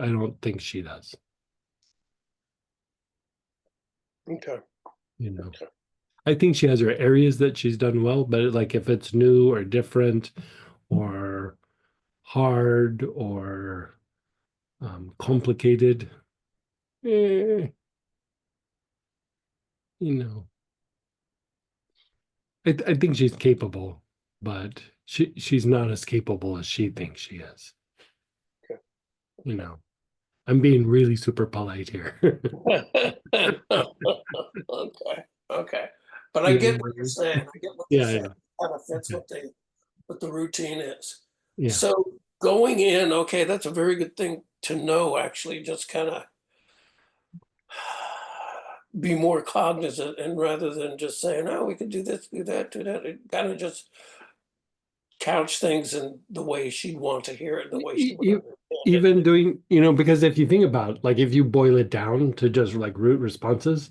I don't think she does. Okay. Okay. I think she has her areas that she's done well, but like if it's new or different or hard or complicated, I think she's capable, but she's not as capable as she thinks she is. Okay. I'm being really super polite here. Okay. But I get what you're saying. I get what you're saying. Kind of fits what the routine is. Yeah. So going in, okay, that's a very good thing to know, actually, just kind of be more cognizant and rather than just saying, oh, we could do this, do that, it kind of just couch things in the way she'd want to hear it, the way she would understand it. Even doing, because if you think about, like, if you boil it down to just like root responses,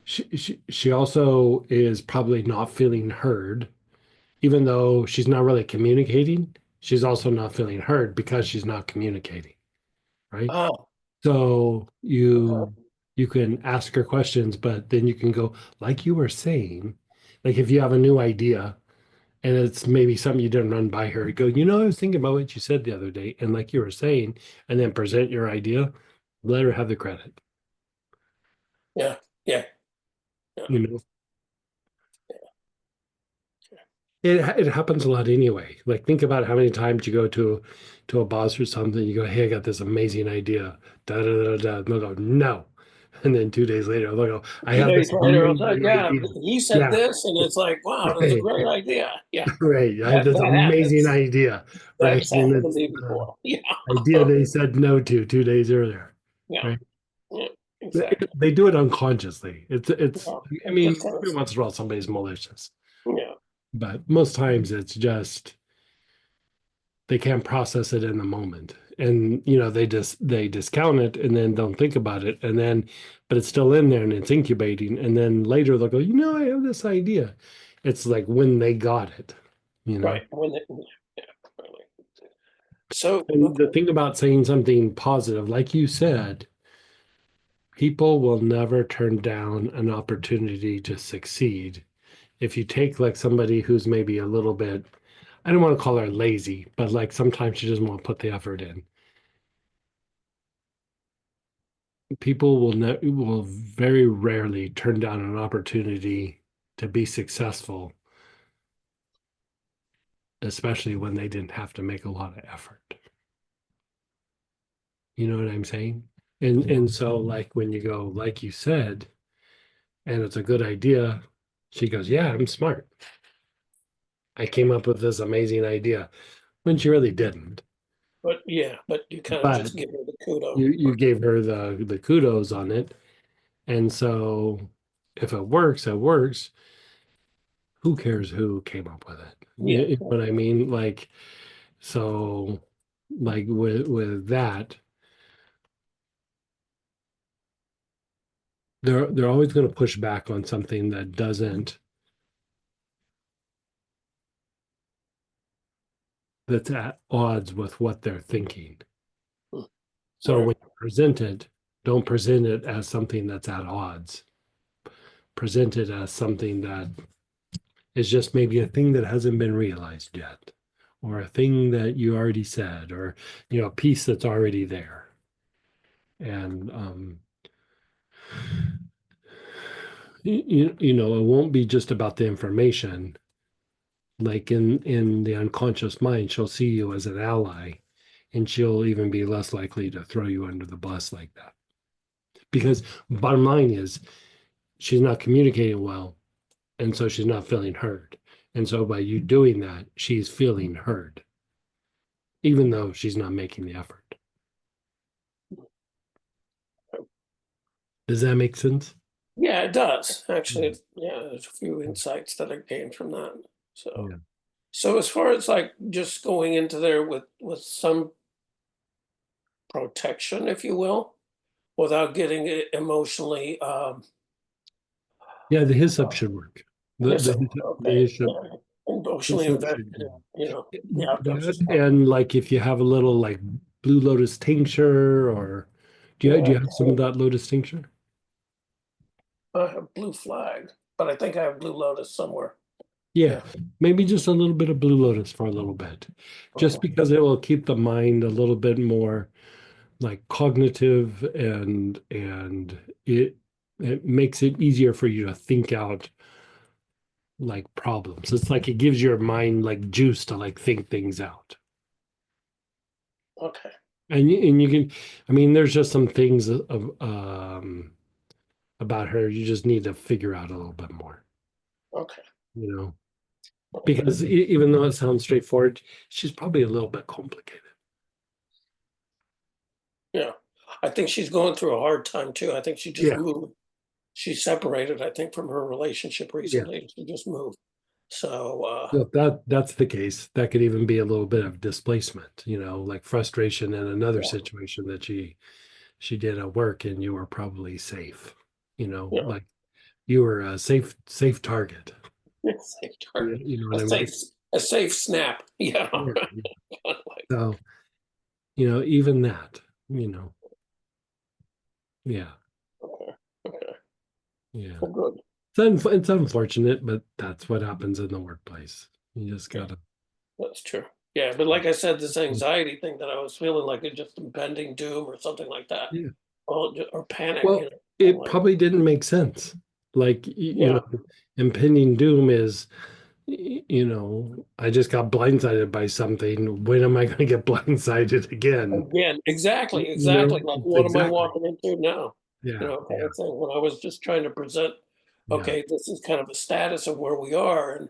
she also is probably not feeling heard, even though she's not really communicating. She's also not feeling heard because she's not communicating, right? Oh, So you can ask her questions, but then you can go, like you were saying, like if you have a new idea and it's maybe something you didn't run by her, you go, I was thinking about what you said the other day, and like you were saying, and then present your idea, let her have the credit. yeah. It happens a lot anyway. Like think about how many times you go to a boss or something, you go, hey, I got this amazing idea. Da da da da. And they'll go, no. And then 2 days later, they'll go, I 2 have days this later, I was like, amazing yeah, idea. he said Yeah, this, and it's like, wow, that's a right, great idea. Yeah, right. I have that, this that amazing happens. idea, right? That's And happened to it's me the before. Yeah, idea they said no to 2 days earlier, yeah, right? yeah, They exactly. they do it unconsciously. It's, Yeah, I it just mean, every is. once in a while somebody's malicious, Yeah, but most times it's just they can't process it in the moment. And they discount it and then don't think about it. And then but it's still in there and it's incubating. And then later they'll go, I have this idea. It's like when they got it, you know. right. Yeah, really. So, And the okay, thing about saying something positive, like you said, people will never turn down an opportunity to succeed. If you take like somebody who's maybe a little bit, I don't want to call her lazy, but like sometimes she doesn't want to put the effort in. People will very rarely turn down an opportunity to be successful, especially when they didn't have to make a lot of effort. You know what I'm saying? And so like when you go, like you said, and it's a good idea, she goes, yeah, I'm smart. I came up with this amazing idea when she really didn't. but yeah, but you kind of But just give her the kudo. you gave her the kudos on it. And so if it works, it works. Who cares who came up with it? Yeah, You know what I mean? Like, so like with that, they're always going to push back on something that doesn't that's at odds with what they're thinking. So right. when you present it, don't present it as something that's at odds. Present it as something that is just maybe a thing that hasn't been realized yet, or a thing that you already said, or a piece that's already there. And it won't be just about the information. Like in the unconscious mind, she'll see you as an ally, and she'll even be less likely to throw you under the bus like that. Because bottom line is she's not communicating well, and so she's not feeling heard. And so by you doing that, she's feeling heard, even though she's not making the effort. Does that make sense? Yeah, it does actually. Yeah. Yeah, there's a few insights that I gained from that. So, Yeah. so as far as like just going into there with some protection, if you will, without getting emotionally Yeah, the hyssop should work. The yes, the, the okay, hyssop, yeah, emotionally hyssop invested should in, go. the outcomes and That stuff. and like if you have a little like blue lotus tincture, or do Yeah, you have some of that lotus tincture? I have blue flag, but I think I have blue lotus somewhere. Yeah, Yeah. maybe just a little bit of blue lotus for a little bit, just Uh-huh. because it will keep the mind a little bit more like cognitive, and it makes it easier for you to think out like problems. It's like it gives your mind like juice to like think things out. Okay. And you can, I mean, there's just some things about her you just need to figure out a little bit more, Okay. you know, Okay. because even though it sounds straightforward, she's probably a little bit complicated. Yeah. I think she's going through a hard time too. I think she just Yeah, moved. She separated, I think, from her relationship yeah. recently. She just moved. So So if that's the case, that could even be a little bit of displacement, like frustration in another yeah, situation that she did at work, and you were probably safe, yeah. like you were a safe target. Safe target. You know A what I mean? safe a safe snap. Yeah. Yeah. Like, So, even that, yeah, okay. Okay. yeah. Well, good. It's unfortunate, but that's what happens in the workplace. You just Yeah, gotta, that's true. Yeah, but like I said, this anxiety thing that I was feeling like it's just impending doom or something like that. yeah. Or panic, Well, I'm it like, probably didn't make sense. Like, yeah, impending doom is, I just got blindsided by something. When am I going to get blindsided again? again, exactly, exactly. Like, what am I Exactly. walking into now? Yeah. you know, kind of thing, when I was just trying to present, Yeah. okay, this is kind of a status of where we are,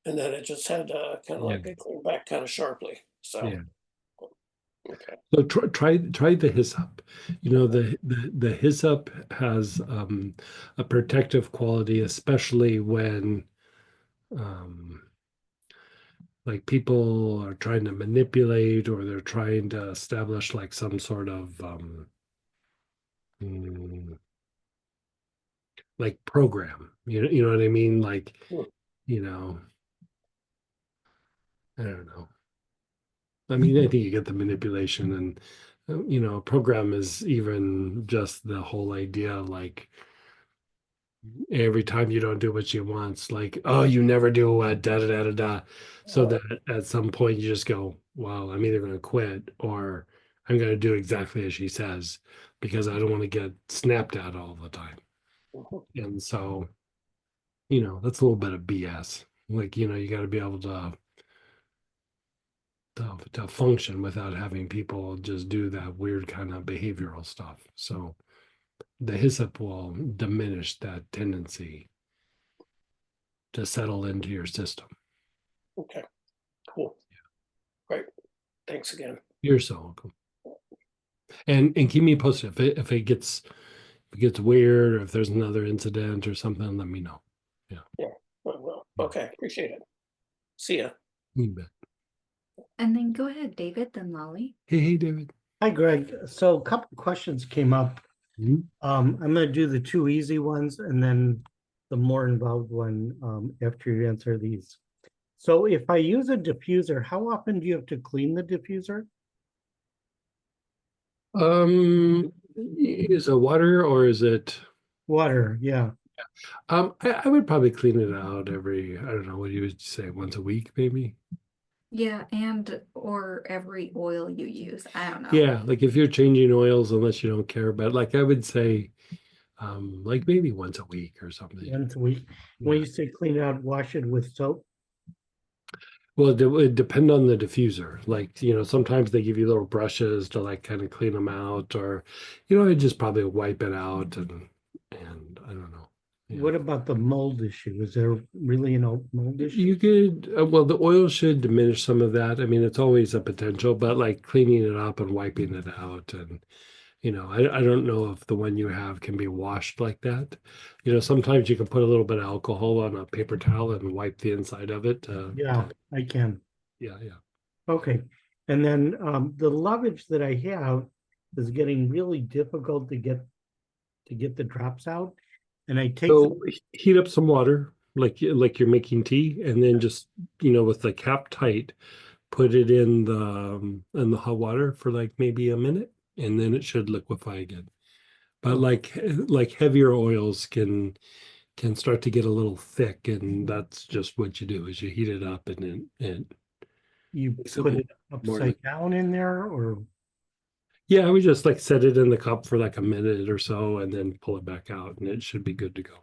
and then it just had kind of like Yeah. it came back kind of sharply. So, Yeah. okay. So try the hyssop. You know, the hyssop has a protective quality, especially when um, like people are trying to manipulate or they're trying to establish like some sort of mm, like program. You know what I mean? Like, Hmm. you know, I don't know. I mean, I think you get the manipulation and you know, a program is even just the whole idea like every time you don't do what she wants, like, oh, you never do da da da da da. So that at some point you just go, well, I'm either going to quit or I'm going to do exactly as she says because I don't want to get snapped at all the time. Mhm. And so, you know, that's a little bit of BS. Like, you know, you got to be able to function without having people just do that weird kind of behavioral stuff. So the hyssop will diminish that tendency to settle into your system. Okay, cool. Great. Thanks again. You're so welcome. And keep me posted if it gets weird or if there's another incident or something, let me know. Yeah, well, okay, appreciate it. See ya. You bet. And then go ahead, David, then Lolly. Hey, David. Hi, Greg. So a couple questions came up. Mhm. I'm gonna do the two easy ones and then the more involved one after you answer these. So if I use a diffuser, how often do you have to clean the diffuser? Is it water or is it Water, yeah. I would probably clean it out every, I don't know, what you would say, once a week, maybe? Yeah, and or every oil you use. I don't know. Yeah, like if you're changing oils, unless you don't care, but like I would say like maybe once a week or something. Once a week. When Yeah. you say clean it out, wash it with soap? Well, it would depend on the diffuser. Like, you know, sometimes they give you little brushes to like kind of clean them out, or, you know, I just probably wipe it out and I don't know. Yeah. What about the mold issue? Is there really an mold issue? You could, well, the oil should diminish some of that. I mean, it's always a potential, but like cleaning it up and wiping it out and, you know, I don't know if the one you have can be washed like that. You know, sometimes you can put a little bit of alcohol on a paper towel and wipe the inside of it. Yeah, I can. Yeah. Okay. And then the lovage that I have is getting really difficult to get the drops out. And I take So heat up some water, like you're making tea, and then just, you know, with the cap tight, put it in the hot water for like maybe a minute, and then it should liquefy again. But like heavier oils can start to get a little thick, and that's just what you do is you heat it up and then you makes it put it more upside down in there, or yeah, I would just like set it in the cup for like a minute or so and then pull it back out and it should be good to go.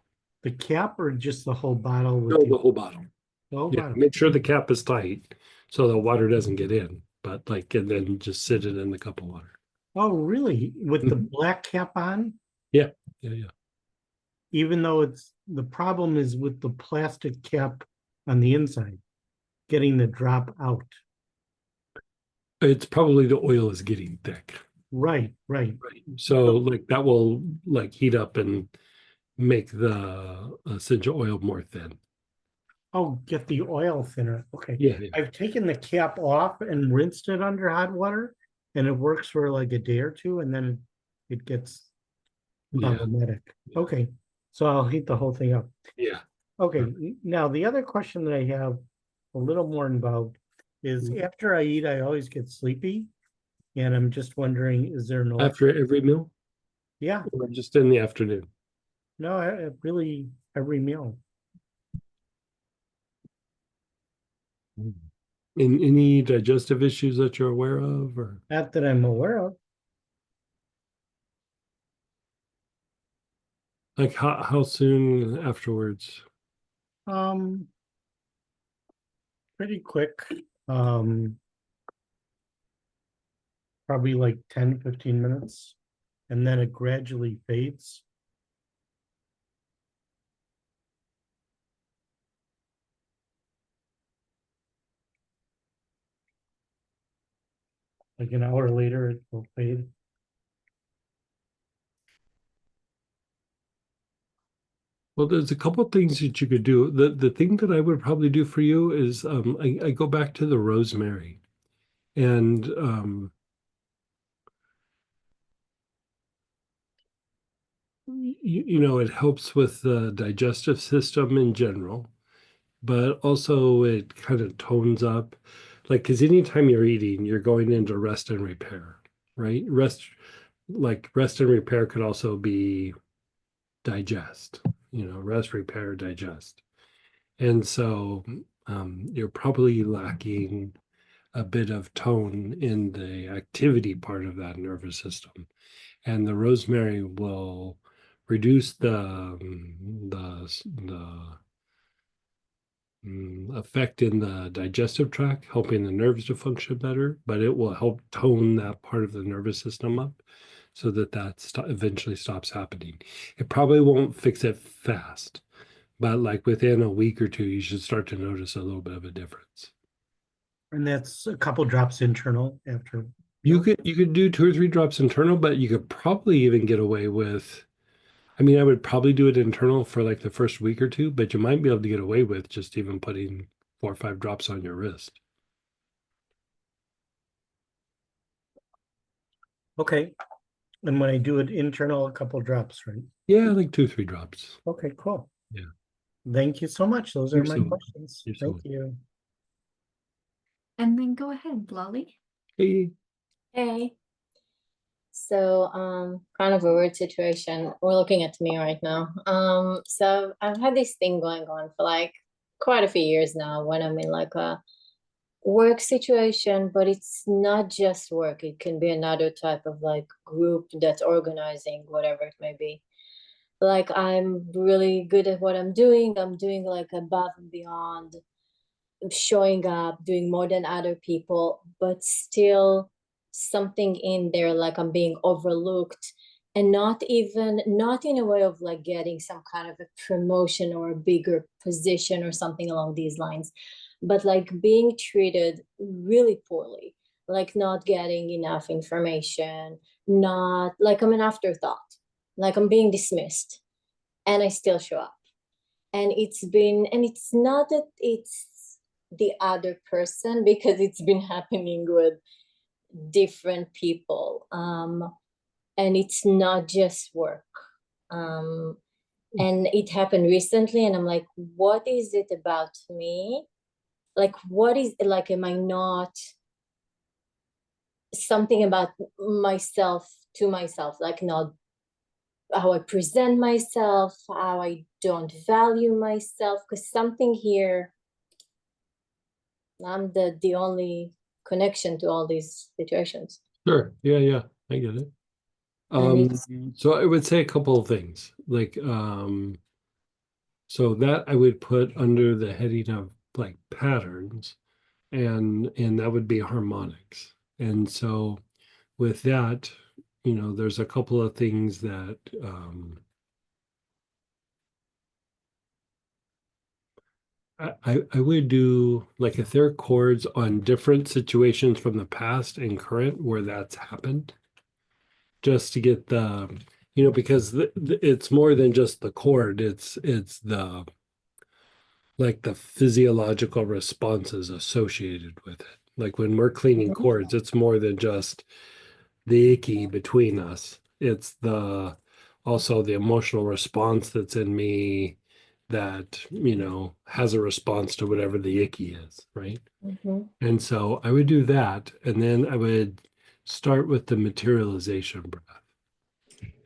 the cap, or just the whole bottle with No, the whole bottle. the whole Yeah, bottle? make sure the cap is tight so the water doesn't get in, but like, and then just sit it in the cup of water. Oh, really? With the Mhm. black cap on? Yeah. Even though it's the problem is with the plastic cap on the inside, getting the drop out. It's probably the oil is getting thick. Right. Right. So like that will like heat up and make the essential oil more thin. Oh, get the oil thinner. Okay. Yeah. I've taken the cap off and rinsed it under hot water, and it works for like a day or two, and then it gets Yeah. problematic. Okay. So I'll heat the whole thing up. Yeah. Okay. Now the other question that I have, a little more involved, is after I eat, I always get sleepy. And I'm just wondering, is there no After every meal Yeah, or just in the afternoon? no, really every meal. In any digestive issues that you're aware of or Not that I'm aware of. like how soon afterwards? Pretty quick. Probably like 10, 15 minutes and then it gradually fades. Like an hour later, it will fade. Well, there's a couple of things that you could do. The thing that I would probably do for you is I go back to the rosemary, and you know, it helps with the digestive system in general, but also it kind of tones up, like, because anytime you're eating, you're going into rest and repair, right? Rest and repair could also be digest, you know, rest, repair, digest. And so you're probably lacking a bit of tone in the activity part of that nervous system. And the rosemary will reduce the effect in the digestive tract, helping the nerves to function better, but it will help tone that part of the nervous system up so that eventually stops happening. It probably won't fix it fast, but like within a week or two, you should start to notice a little bit of a difference. And that's a couple drops internal after. You could do 2 or 3 drops internal, but you could probably even get away with, I mean, I would probably do it internal for like the first week or two, but you might be able to get away with just even putting 4 or 5 drops on your wrist. Okay. And when I do it internal, a couple drops, right? Yeah, like 2 or 3 drops. Okay, cool. Yeah. Thank you so much. Those You're are my so welcome. questions. You're so Thank you. And then go ahead, Lolly. Hey. Hey. So, kind of a weird situation. We're looking at me right now. So I've had this thing going on for like quite a few years now when I'm in like a work situation, but it's not just work. It can be another type of like group that's organizing, whatever it may be. Like I'm really good at what I'm doing. I'm doing like above and beyond, showing up, doing more than other people, but still something in there like I'm being overlooked, and not in a way of like getting some kind of a promotion or a bigger position or something along these lines, but like being treated really poorly, like not getting enough information, not like I'm an afterthought, like I'm being dismissed, and I still show up. And it's not that it's the other person, because it's been happening with different people, and it's not just work, and it happened recently, and I'm like, what is it about me? Like, what is, like, am I not something about myself to myself, like not how I present myself, how I don't value myself, because something here, I'm the only connection to all these situations. Sure. Yeah, I get it. So I would say a couple of things. Like so that I would put under the heading of like patterns, and that would be harmonics. And so with that, you know, there's a couple of things that I would do, like if there are chords on different situations from the past and current where that's happened, just to get the, you know, because it's more than just the chord, it's the, like the physiological responses associated with it. Like when we're cleaning chords, it's more than just the icky between us. It's the also the emotional response that's in me that, you know, has a response to whatever the icky is, right? And so I would do that, and then I would start with the materialization breath.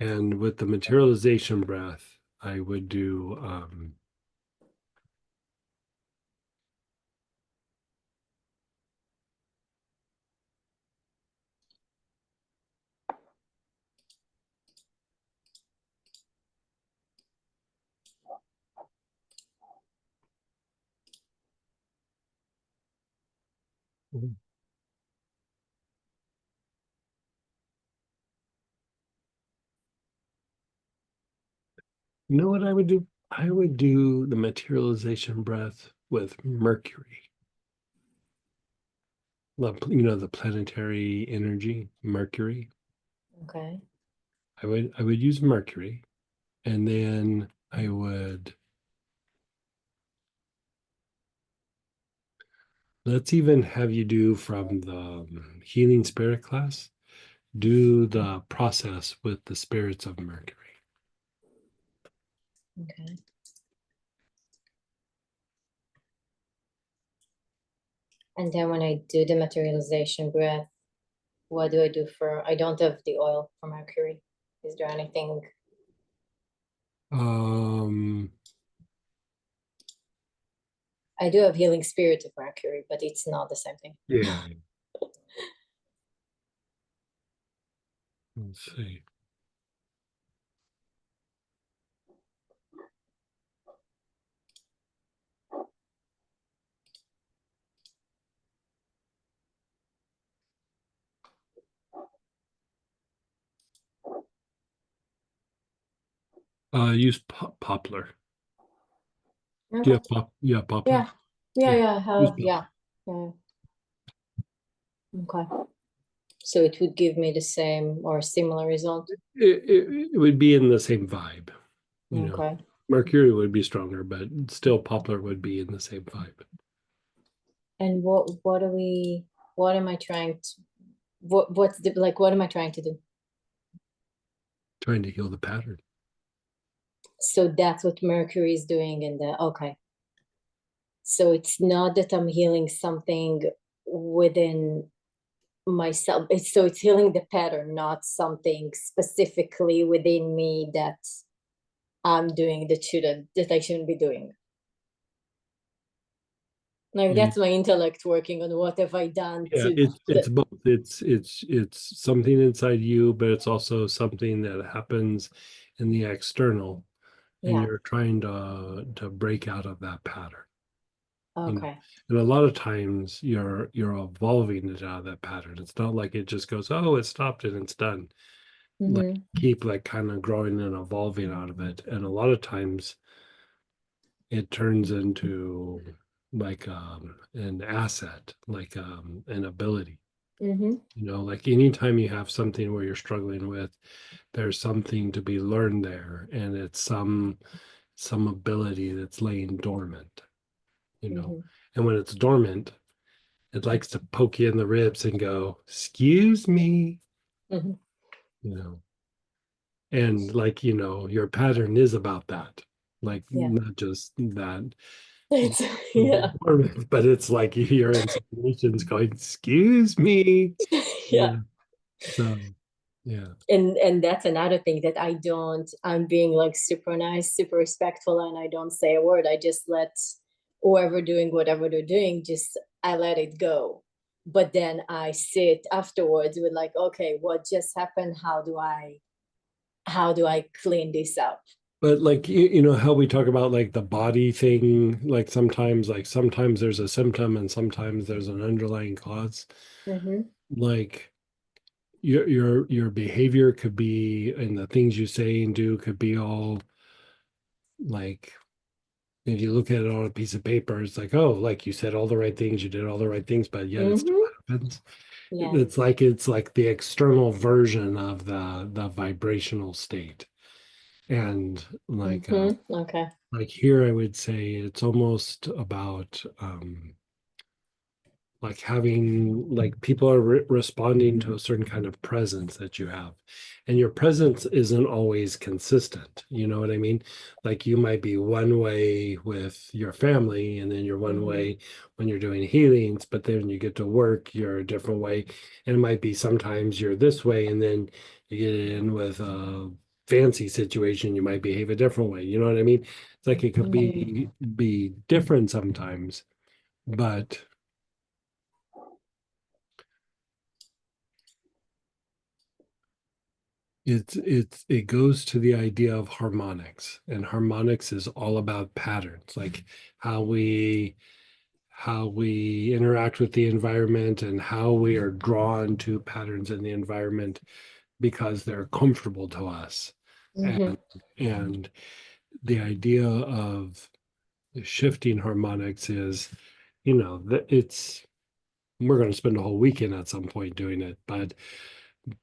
And with the materialization breath, I would do You know what I would do? I would do the materialization breath with Mercury. You know, the planetary energy, Mercury. Okay. I would use Mercury, and then I would, let's even have you do from the healing spirit class, do the process with the spirits of Mercury. Okay. And then when I do the materialization breath, what do I do for, I don't have the oil for Mercury. Is there anything? I do have healing spirit of Mercury, but it's not the same thing. Yeah. Let's see. Use poplar. Do Okay. you have poplar? Yeah. Yeah, Yeah. yeah, I have, yeah. Yeah. Okay. So it would give me the same or similar result. It would be in the same vibe. You know, Okay. Mercury would be stronger, but still poplar would be in the same vibe. And what am I trying to, what's the, like, what am I trying to do? Trying to heal the pattern. So that's what Mercury is doing in the, okay. So it's not that I'm healing something within myself. It's healing the pattern, not something specifically within me that I'm doing that I shouldn't be doing. Like Yeah. that's my intellect working on what have I done Yeah, to it's both. It's something inside you, but it's also something that happens in the external, and yeah. you're trying to break out of that pattern. You know, Okay. and a lot of times you're evolving it out of that pattern. It's not like it just goes, oh, it stopped and it's done. Like Mm-hmm. keep like kind of growing and evolving out of it. And a lot of times it turns into like an asset, like an ability. Mm-hmm. You know, like anytime you have something where you're struggling with, there's something to be learned there, and it's some ability that's laying dormant, you know. Mm-hmm. And when it's dormant, it likes to poke you in the ribs and go, excuse me, Mm-hmm. you know. And like, you know, your pattern is about that. Like Yeah. not just that It's yeah. dormant, but it's like you're in situations going, excuse me. Yeah. Yeah. So yeah. And that's another thing that I'm being like super nice, super respectful, and I don't say a word. I just let whoever doing whatever they're doing, just I let it go. But then I sit afterwards with like, okay, what just happened? How do I clean this up? But like you know how we talk about like the body thing, like sometimes there's a symptom and sometimes there's an underlying cause. Mm-hmm. Like your behavior could be and the things you say and do could be all like if you look at it on a piece of paper, it's like, oh, like you said all the right things, you did all the right things, but yet it still Mm-hmm. happens. Yeah. It's like the external version of the vibrational state. And Mm-hmm. Okay. like here I would say it's almost about like having like people are responding to a certain kind of presence that you have, and your presence isn't always consistent, you know what I mean? Like you might be one way with your family and then you're one Mm-hmm. way when you're doing healings, but then you get to work you're a different way, and it might be sometimes you're this way and then you get in with a fancy situation you might behave a different way, you know what I mean? It's like it could be different sometimes, but it goes to the idea of harmonics, and harmonics is all about patterns, like how we interact with the environment and how we are drawn to patterns in the environment because they're comfortable to us. Mm-hmm. And the idea of shifting harmonics is, you know, that it's, we're going to spend a whole weekend at some point doing it, but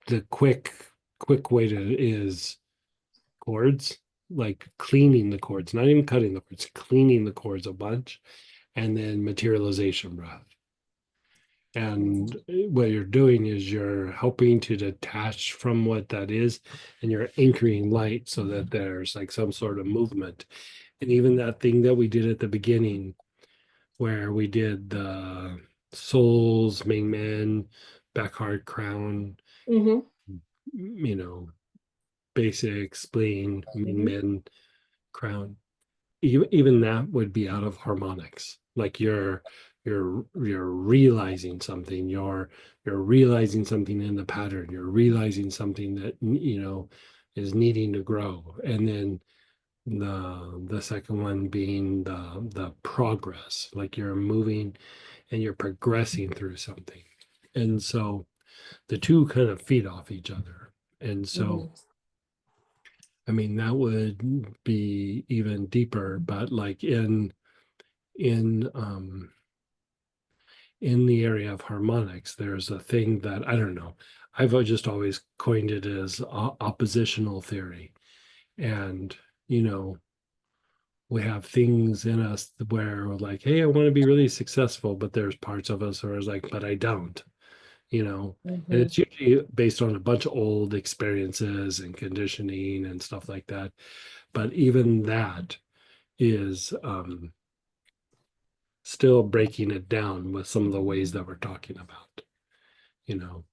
the quick way to is chords, like cleaning the chords, not even cutting the chords, cleaning the chords a bunch, and then materialization breath. And what you're doing is you're helping to detach from what that is, and you're anchoring light so that there's like some sort of movement. And even that thing that we did at the beginning, where we did the souls, Meng Mein, back heart, crown, Mm-hmm. you know, basic, spleen, Meng Mein, crown. Even that would be out of harmonics. Like you're realizing something. You're realizing something in the pattern. You're realizing something that, you know, is needing to grow. And then the second one being the progress, like you're moving and you're progressing through something. And so the two kind of feed off each other. And so I mean, that would be even deeper, but like in um in the area of harmonics, there's a thing that I don't know. I've just always coined it as oppositional theory. And, you know, we have things in us where we're like, hey, I want to be really successful, but there's parts of us where it's like, but I don't, you know. And it's usually based on a bunch of old experiences and conditioning and stuff like that. But even that is still breaking it down with some of the ways that we're talking about, you know,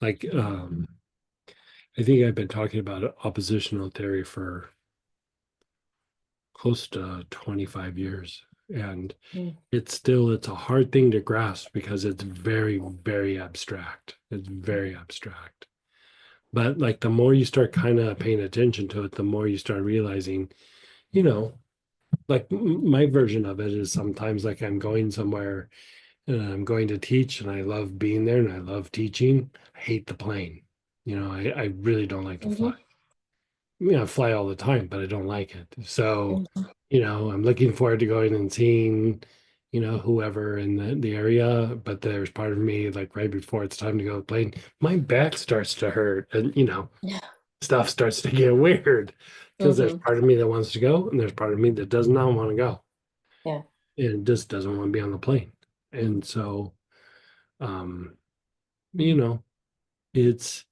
like I think I've been talking about oppositional theory for close to 25 years, and it's a hard thing to grasp because it's very abstract. It's very abstract, but like the more you start kind of paying attention to it, the more you start realizing, you know, like my version of it is sometimes like I'm going somewhere and I'm going to teach and I love being there and I love teaching. I hate the plane. You know, I really don't like to fly. I mean, I fly all the time, but I don't like it. So, you know, I'm looking forward to going and seeing, you know, whoever in the area. But there's part of me, like right before it's time to go plane, my back starts to hurt and, you know, stuff starts to get weird because there's part of me that wants to go and there's part of me that does not want to go. Yeah. And just doesn't want to be on the plane. And so, you know, it's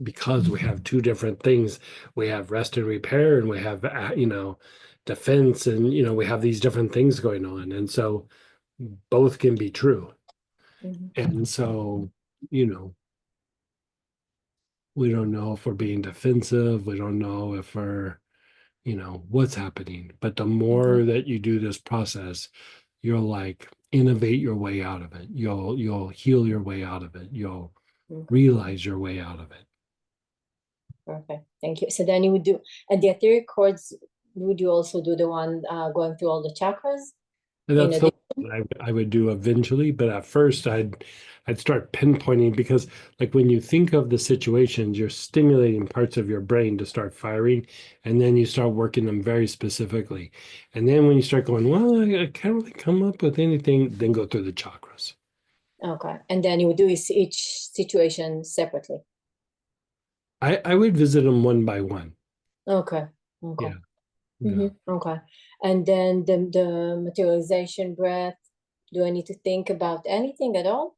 because we have two different things. We have rest and repair, and we have you know, defense, and you know, we have these different things going on, and so both can be true. And so, you know, we don't know if we're being defensive. We don't know if we're, you know, what's happening. But the more that you do this process, you'll like innovate your way out of it. You'll heal your way out of it. You'll realize your way out of it. Perfect. Thank you. So then you would do, and the etheric chords, would you also do the one going through all the chakras? And that's something I would do eventually, but at first I'd start pinpointing because like when you think of the situations, you're stimulating parts of your brain to start firing, and then you start working them very specifically. And then when you start going, well, I can't really come up with anything, then go through the chakras. Okay. And then you would do each situation separately. I would visit them one by one. Okay. Okay. Yeah. Okay. And then the materialization breath, do I need to think about anything at all?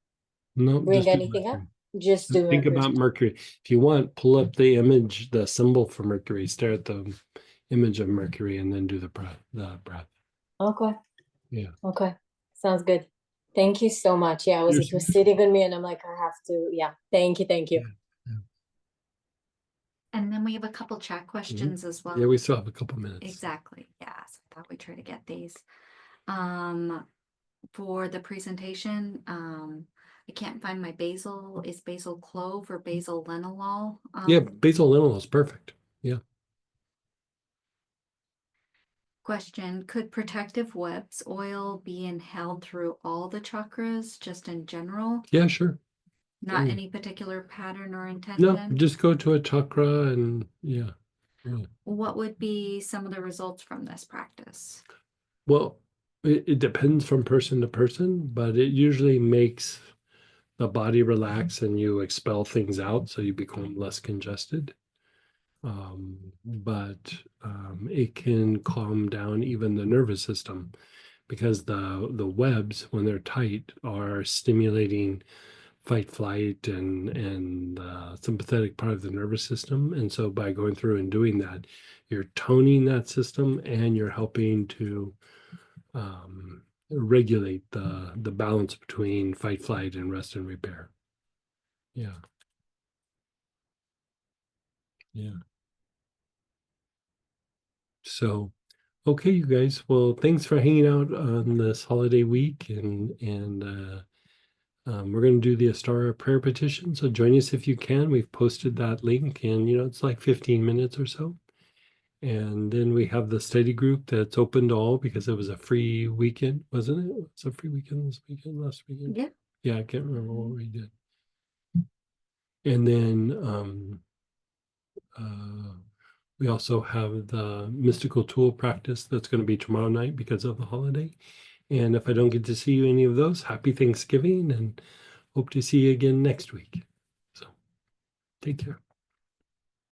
No, Bring just do anything up? Mercury. Just do Think Mercury. about Mercury. If you want, pull up the image, the symbol for Mercury, stare at the image of Mercury, and then do the breath. Okay. Yeah. Okay. Sounds good. Thank you so much. Yeah, it was sitting on me and I'm like, I have to, yeah. Thank you. Yeah. And then we have a couple chat questions as well. Yeah, we still have a couple minutes. Exactly. Yeah. So I thought we'd try to get these. For the presentation, I can't find my basil. Is basil clove or basil linalool? Yeah, basil linalool is perfect. Yeah. Question, could protective webs oil be inhaled through all the chakras, just in general? Yeah, sure. Not any particular pattern or No, intention? just go to a chakra and yeah. what would be some of the results from this practice? Well, it depends from person to person, but it usually makes the body relax and you expel things out so you become less congested. But it can calm down even the nervous system because the webs, when they're tight, are stimulating fight, flight, and sympathetic part of the nervous system. And so by going through and doing that, you're toning that system and you're helping to regulate the balance between fight, flight, and rest and repair. Yeah. Yeah. So, okay, you guys. Well, thanks for hanging out on this holiday week, and we're going to do the Astara prayer petition. So join us if you can. We've posted that link, and it's like 15 minutes or so. And then we have the study group that's open to all because it was a free weekend, wasn't it? It's a free weekend this weekend, last weekend. Yeah. Yeah, I can't remember what we did. And then we also have the mystical tool practice that's going to be tomorrow night because of the holiday. And if I don't get to see you any of those, happy Thanksgiving and hope to see you again next week. So take care.